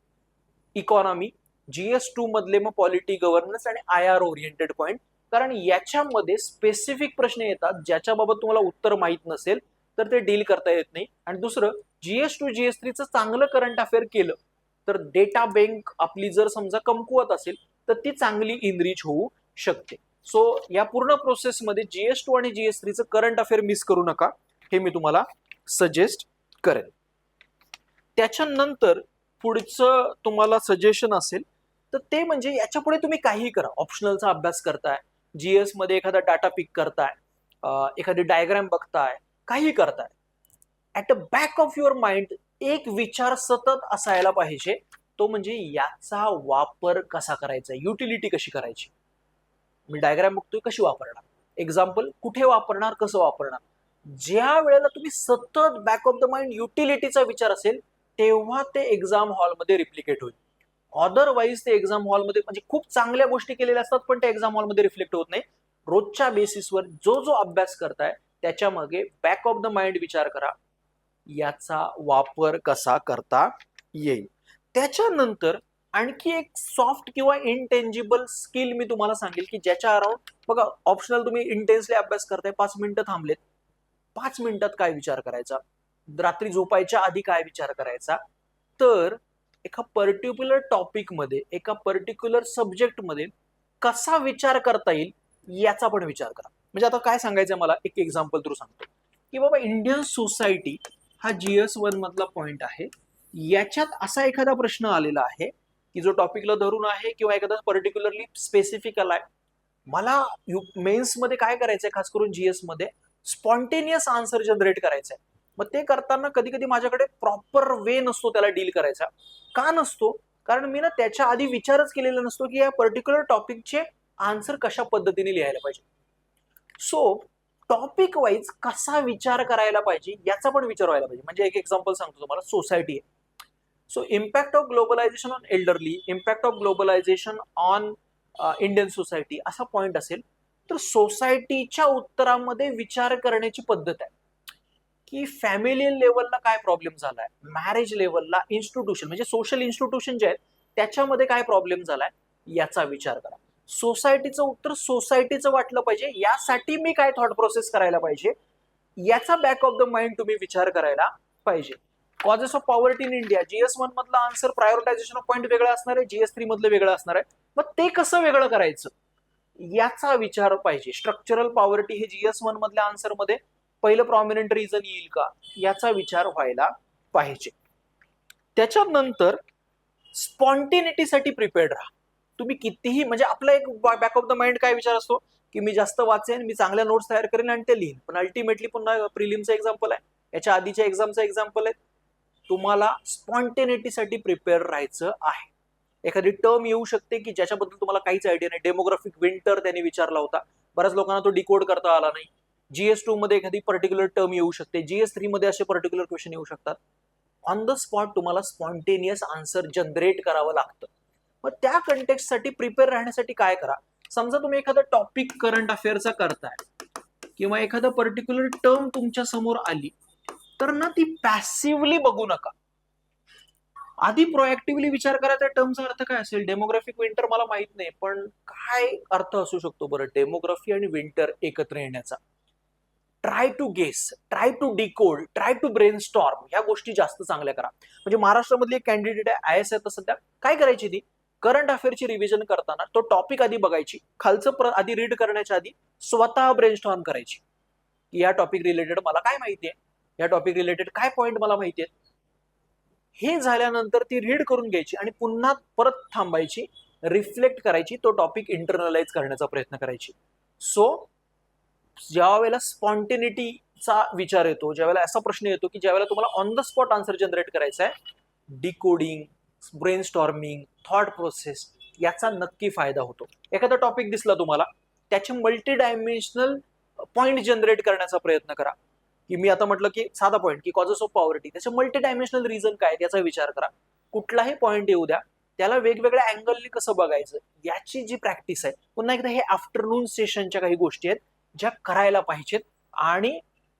economy, GS2 मधले मग पॉलिटी, गव्हर्नन्स आणि IR ओरिएंटेड पॉइंट. कारण याच्यामध्ये स्पेसिफिक प्रश्न येतात ज्याच्याबाबत तुम्हाला उत्तर माहित नसेल तर ते डील करता येत नाही. आणि दुसरं, GS2 GS3 चं चांगलं करंट अफेअर केलं तर डेटा बँक आपली जर समजा कमकुवत असेल तर ती चांगली इनरिच होऊ शकते. सो या पूर्ण प्रोसेसमध्ये GS2 आणि GS3 चं करंट अफेअर मिस करू नका, हे मी तुम्हाला सजेस्ट करेन. त्याच्यानंतर पुढचं तुम्हाला सजेशन असेल तर ते म्हणजे याच्या पुढे तुम्ही काहीही करा. ऑप्शनलचा अभ्यास करताय, GS मध्ये एखादा डाटा पिक करताय, एखादी डायग्राम बघताय, काही करताय, at a back of your mind एक विचार सतत असायला पाहिजे, तो म्हणजे याचा वापर कसा करायचा, युटिलिटी कशी करायची. मी डायग्राम बघतोय, कशी वापरणार, एक्झाम्पल कुठे वापरणार, कसं वापरणार. ज्या वेळेला तुम्ही सतत बॅक ऑफ द माइंड युटिलिटीचा विचार असेल तेव्हा ते एक्झाम हॉलमध्ये रिप्लिकेट होईल. अदरवाईज ते एक्झाम हॉलमध्ये म्हणजे खूप चांगल्या गोष्टी केलेल्या असतात पण ते एक्झाम हॉलमध्ये रिफ्लेक्ट होत नाही. रोजच्या बेसिसवर जो जो अभ्यास करताय त्याच्या मागे बॅक ऑफ द माइंड विचार करा, याचा वापर कसा करता येईल. त्याच्यानंतर आणखी एक सॉफ्ट किंवा इनटेंजिबल स्किल मी तुम्हाला सांगेल की ज्याच्या अराउंड, बघा ऑप्शनल तुम्ही इंटेन्सली अभ्यास करताय, 5 मिनिटं थांबलेत, 5 मिनिटात काय विचार करायचा, रात्री झोपायच्या आधी काय विचार करायचा, तर एका पर्टिक्युलर टॉपिक मध्ये, एका पर्टिक्युलर सब्जेक्ट मध्ये कसा विचार करता येईल याचा पण विचार करा. म्हणजे आता काय सांगायचं मला, एक एक्झाम्पल थ्रू सांगतो की बाबा इंडियन सोसायटी हा GS1 मधला पॉइंट आहे. याच्यात असा एखादा प्रश्न आलेला आहे की जो टॉपिकला धरून आहे किंवा एखादा पर्टिक्युलरली स्पेसिफिक आलाय. मला मेन्स मध्ये काय करायचंय, खास करून GS मध्ये स्पॉन्टेनियस आन्सर जनरेट करायचंय. मग ते करताना कधी कधी माझ्याकडे प्रॉपर वे नसतो त्याला डील करायचा. का नसतो, कारण मी ना त्याच्या आधी विचारच केलेला नसतो की या पर्टिक्युलर टॉपिकचे आन्सर कशा पद्धतीने लिहायला पाहिजे. सो टॉपिक वाईज कसा विचार करायला पाहिजे याचा पण विचार व्हायला पाहिजे. म्हणजे एक एक्झाम्पल सांगतो तुम्हाला, सोसायटी आहे. So impact of globalisation on elderly, impact of globalisation on Indian society असा पॉइंट असेल, तर सोसायटीच्या उत्तरामध्ये विचार करण्याची पद्धत आहे की फॅमिली लेवलला काय प्रॉब्लेम झालाय, मॅरेज लेवलला इन्स्टिट्यूशन म्हणजे सोशल इन्स्टिट्यूशन जे आहेत त्याच्यामध्ये काय प्रॉब्लेम झालाय याचा विचार करा. सोसायटीचं उत्तर सोसायटीचं वाटलं पाहिजे, यासाठी मी काय थॉट प्रोसेस करायला पाहिजे याचा बॅक ऑफ द माइंड तुम्ही विचार करायला पाहिजे. Causes of poverty in India, GS1 मधला आन्सर प्रायोरिटायझेशन ऑफ पॉईंट वेगळा असणार आहे, GS3 मधलं वेगळं असणार आहे. मग ते कसं वेगळं करायचं याचा विचार पाहिजे. स्ट्रक्चरल पॉवर्टी हे GS1 मधल्या आन्सर मध्ये पहिलं प्रॉमिनंट रिझन येईल का याचा विचार व्हायला पाहिजे. त्याच्यानंतर स्पॉन्टेनिटीसाठी प्रिपेअर्ड राहा. तुम्ही कितीही म्हणजे आपला एक बॅक ऑफ द माइंड काय विचार असतो की मी जास्त वाचेन, मी चांगल्या नोट्स तयार करेन आणि ते लिहीन, पण अल्टिमेटली पुन्हा प्रिलिमचं एक्झाम्पल आहे, याच्या आधीच्या एक्झामचं एक्झाम्पल आहे. तुम्हाला स्पॉन्टेनिटीसाठी प्रिपेअर राहायचं आहे. एखादी टर्म येऊ शकते की ज्याच्याबद्दल तुम्हाला काहीच आयडिया नाही. डेमोग्राफिक विंटर त्यांनी विचारला होता, बऱ्याच लोकांना तो डिकोड करता आला नाही. GS2 मध्ये एखादी पर्टिक्युलर टर्म येऊ शकते, GS3 मध्ये असे पर्टिक्युलर क्वेश्चन येऊ शकतात. ऑन द स्पॉट तुम्हाला स्पॉन्टेनियस आन्सर जनरेट करावं लागतं. मग त्या कंटेक्स्टसाठी प्रिपेअर राहण्यासाठी काय करा, समजा तुम्ही एखादा टॉपिक करंट अफेअरचा करताय किंवा एखादा पर्टिक्युलर टर्म तुमच्या समोर आली तर ना ती पॅसिव्हली बघू नका, आधी प्रोएक्टिव्हली विचार करा त्या टर्मचा अर्थ काय असेल. डेमोग्राफिक विंटर मला माहित नाही, पण काय अर्थ असू शकतो बरं डेमोग्राफी आणि विंटर एकत्र येण्याचा. Try to guess, try to decode, try to brainstorm, ह्या गोष्टी जास्त चांगल्या करा. म्हणजे महाराष्ट्रामधली एक कॅन्डिडेट आहे IAS आहे, तर सध्या काय करायची ती करंट अफेअरची रिव्हिजन करताना तो टॉपिक आधी बघायची, खालचं आधी रीड करण्याच्या आधी स्वतः ब्रेनस्टॉर्म करायची की या टॉपिक रिलेटेड मला काय माहिती आहे, या टॉपिक रिलेटेड काय पॉईंट मला माहिती आहेत. हे झाल्यानंतर ती रीड करून घ्यायची आणि पुन्हा परत थांबायची, रिफ्लेक्ट करायची, तो टॉपिक इंटरनलाइज करण्याचा प्रयत्न करायची. सो ज्या वेळेला स्पॉन्टेनिटीचा विचार येतो, ज्यावेळेला असा प्रश्न येतो की ज्यावेळेला तुम्हाला on the spot answer generate करायचा आहे, डिकोडिंग, ब्रेनस्टॉर्मिंग, थॉट प्रोसेस याचा नक्की फायदा होतो. एखादा टॉपिक दिसला तुम्हाला, त्याचे मल्टी डायमेन्शनल पॉइंट जनरेट करण्याचा प्रयत्न करा. की मी आता म्हटलं की साधा पॉईंट की कॉजेस ऑफ पॉवर्टी, त्याचे मल्टी डायमेन्शनल रिझन काय याचा विचार करा. कुठलाही पॉईंट येऊ द्या, त्याला वेगवेगळ्या अँगलनी कसं बघायचं याची जी प्रॅक्टिस आहे, पुन्हा एकदा हे आफ्टरनून सेशनच्या काही गोष्टी आहेत ज्या करायला पाहिजेत आणि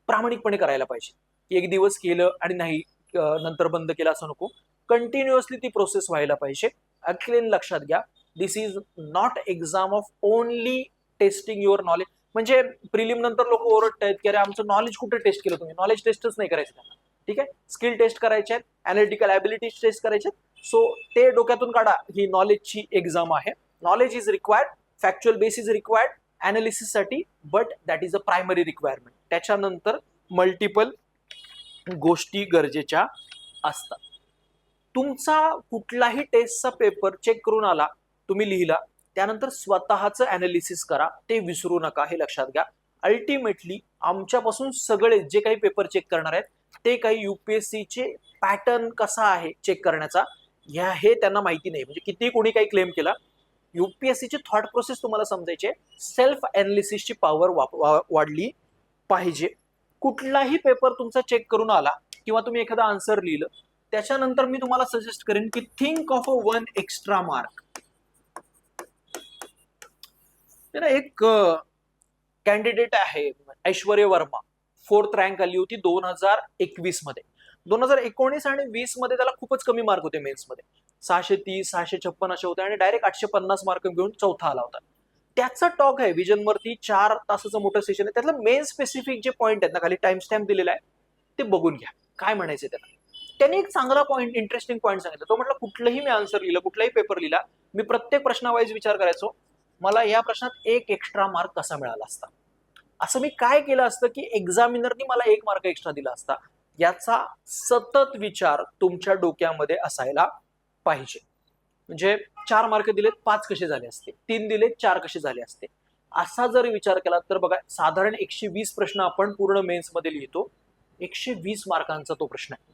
प्रामाणिकपणे करायला पाहिजे. एक दिवस केलं आणि नाही नंतर बंद केलं असं नको, कंटिन्युअसली ती प्रोसेस व्हायला पाहिजे. अगेन लक्षात घ्या, this is not exam of only testing your knowledge. म्हणजे प्रिलिम नंतर लोक ओरडतायत की अरे आमचं नॉलेज कुठे टेस्ट केलं तुम्ही, नॉलेज टेस्टच नाही करायचं त्यांना. ठीक आहे, स्किल टेस्ट करायचे आहेत, अनालिटिकल ॲबिलिटीज टेस्ट करायचे आहेत. सो ते डोक्यातून काढा, ही नॉलेजची एक्झाम आहे. Knowledge is required, factual base is required analysis साठी, but that is a primary requirement. त्याच्यानंतर मल्टिपल गोष्टी गरजेच्या असतात. तुमचा कुठलाही टेस्टचा पेपर चेक करून आला, तुम्ही लिहिला, त्यानंतर स्वतःचं अनालिसिस करा, ते विसरू नका, हे लक्षात घ्या. अल्टिमेटली आमच्यापासून सगळे जे काही पेपर चेक करणार आहेत ते काही UPSCचे पॅटर्न कसा आहे चेक करण्याचा हे त्यांना माहिती नाही. म्हणजे किती कोणी काही क्लेम केला, UPSCची थॉट प्रोसेस तुम्हाला समजायचे, सेल्फ अनालिसिसची पॉवर वाढली पाहिजे. कुठलाही पेपर तुमचा चेक करून आला किंवा तुम्ही एखादा आन्सर लिहिलं, त्याच्यानंतर मी तुम्हाला सजेस्ट करेन की think of a 1 extra mark. एक कॅन्डिडेट आहे ऐश्वर्य वर्मा, 4th रँक आली होती 2021 मध्ये. 2019 आणि 20 मध्ये त्याला खूपच कमी मार्क होते मेन्स मध्ये, 630 656 असे होते आणि डायरेक्ट 850 मार्क घेऊन चौथा आला होता. त्याचा टॉक आहे विजन वरती, 4 तासाचं मोठं सेशन आहे. त्यातलं मेन स्पेसिफिक जे पॉईंट आहेत ना, खाली टाइम स्टॅम्प दिलेला आहे, ते बघून घ्या काय म्हणायचं त्याला. त्यांनी एक चांगला पॉईंट, इंटरेस्टिंग पॉईंट सांगितलं. तो म्हटलं कुठलंही मी आन्सर लिहिलं, कुठलाही पेपर लिहिला, मी प्रत्येक प्रश्नावाईज विचार करायचो, मला या प्रश्नात 1 एक्स्ट्रा मार्क कसा मिळाला असता, असं मी काय केलं असतं की एक्झामिनरनी मला 1 मार्क एक्स्ट्रा दिला असता. याचा सतत विचार तुमच्या डोक्यामध्ये असायला पाहिजे. म्हणजे 4 मार्क दिलेत, 5 कसे झाले असते, 3 दिलेत, 4 कसे झाले असते, असा जर विचार केला तर बघा साधारण 120 प्रश्न आपण पूर्ण मेन्स मध्ये लिहितो, 120 मार्कांचा तो प्रश्न आहे.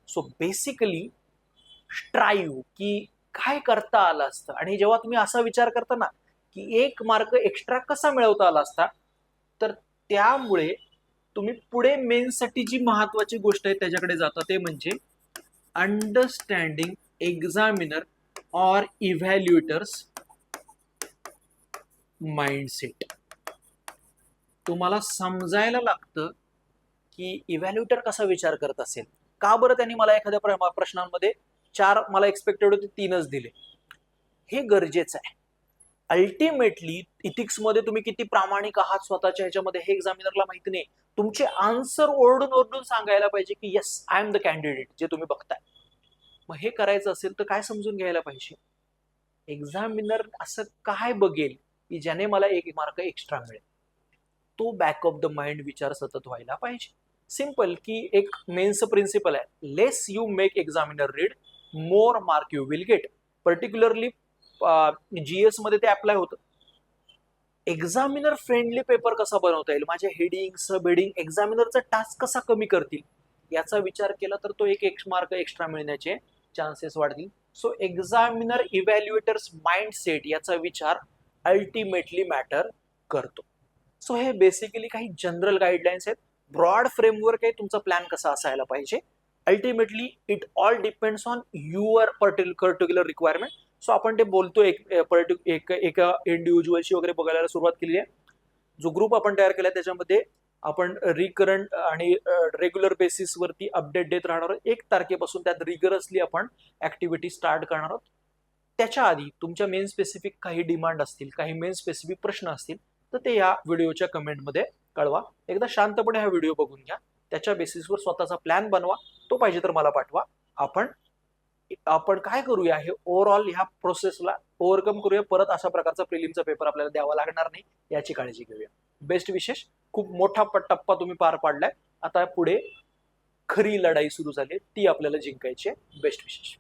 सो बेसिकली स्ट्राईव्ह की काय करता आलं असतं, आणि जेव्हा तुम्ही असा विचार करता ना की 1 मार्क एक्स्ट्रा कसा मिळवता आला असता, तर त्यामुळे तुम्ही पुढे मेन्ससाठी जी महत्वाची गोष्ट आहे त्याच्याकडे जाता, ते म्हणजे अंडरस्टँडिंग एक्झामिनर और इव्हॅल्युएटर्स माइंडसेट. तुम्हाला समजायला लागतं की इव्हॅल्युएटर कसा विचार करत असेल. का बरं त्यांनी मला एखाद्या प्रश्नांमध्ये 4 मला एक्सपेक्टेड होते 3च दिले. हे गरजेचं आहे. अल्टिमेटली इथिक्समध्ये तुम्ही किती प्रामाणिक आहात स्वतःच्या ह्याच्यामध्ये हे एक्झामिनरला माहिती नाही. तुमचे आन्सर ओरडून ओरडून सांगायला पाहिजे की yes I am the candidate जे तुम्ही बघताय. मग हे करायचं असेल तर काय समजून घ्यायला पाहिजे, एक्झामिनर असं काय बघेल की ज्याने मला 1 मार्क एक्स्ट्रा मिळेल. तो बॅक ऑफ द माइंड विचार सतत व्हायला पाहिजे. सिंपल की एक मेन्स प्रिन्सिपल आहे, less you make examiner read more mark you will get. Particularly GS मध्ये ते अप्लाय होतं. एक्झामिनर फ्रेंडली पेपर कसा बनवता येईल, माझे हेडिंग सब हेडिंग एक्झामिनरचा टास्क कसा कमी करतील याचा विचार केला तर तो एक मार्क एक्स्ट्रा मिळण्याचे चान्सेस वाढतील. सो एक्झामिनर इव्हॅल्युएटर्स माइंडसेट याचा विचार अल्टिमेटली मॅटर करतो. सो हे बेसिकली काही जनरल गाईडलाईन्स आहेत. ब्रॉड फ्रेमवर्क आहे तुमचा प्लॅन कसा असायला पाहिजे. Ultimately it all depends on your particular requirement. So आपण ते बोलतो एका इंडिव्हिज्युअलशी वगैरे बघायला सुरुवात केली आहे. जो ग्रुप आपण तयार केला त्याच्यामध्ये आपण रिकरंट आणि रेग्युलर बेसिसवरती अपडेट देत राहणार आहोत. 1 तारखेपासून त्यात रिगरसली आपण ऍक्टिव्हिटी स्टार्ट करणार आहोत. त्याच्या आधी तुमच्या मेन स्पेसिफिक काही डिमांड असतील, काही मेन स्पेसिफिक प्रश्न असतील तर ते या व्हिडिओच्या कमेंटमध्ये कळवा. एकदा शांतपणे हा व्हिडिओ बघून घ्या, त्याच्या बेसिसवर स्वतःचा प्लॅन बनवा, तो पाहिजे तर मला पाठवा. आपण काय करूया, हे ओव्हरऑल ह्या प्रोसेसला ओव्हरकम करूया. परत अशा प्रकारचा प्रिलिमचा पेपर आपल्याला द्यावा लागणार नाही याची काळजी घेऊया. बेस्ट विशेष. खूप मोठा टप्पा तुम्ही पार पाडलाय. आता पुढे खरी लढाई सुरू झाली, ती आपल्याला जिंकायची आहे. बेस्ट विशेष.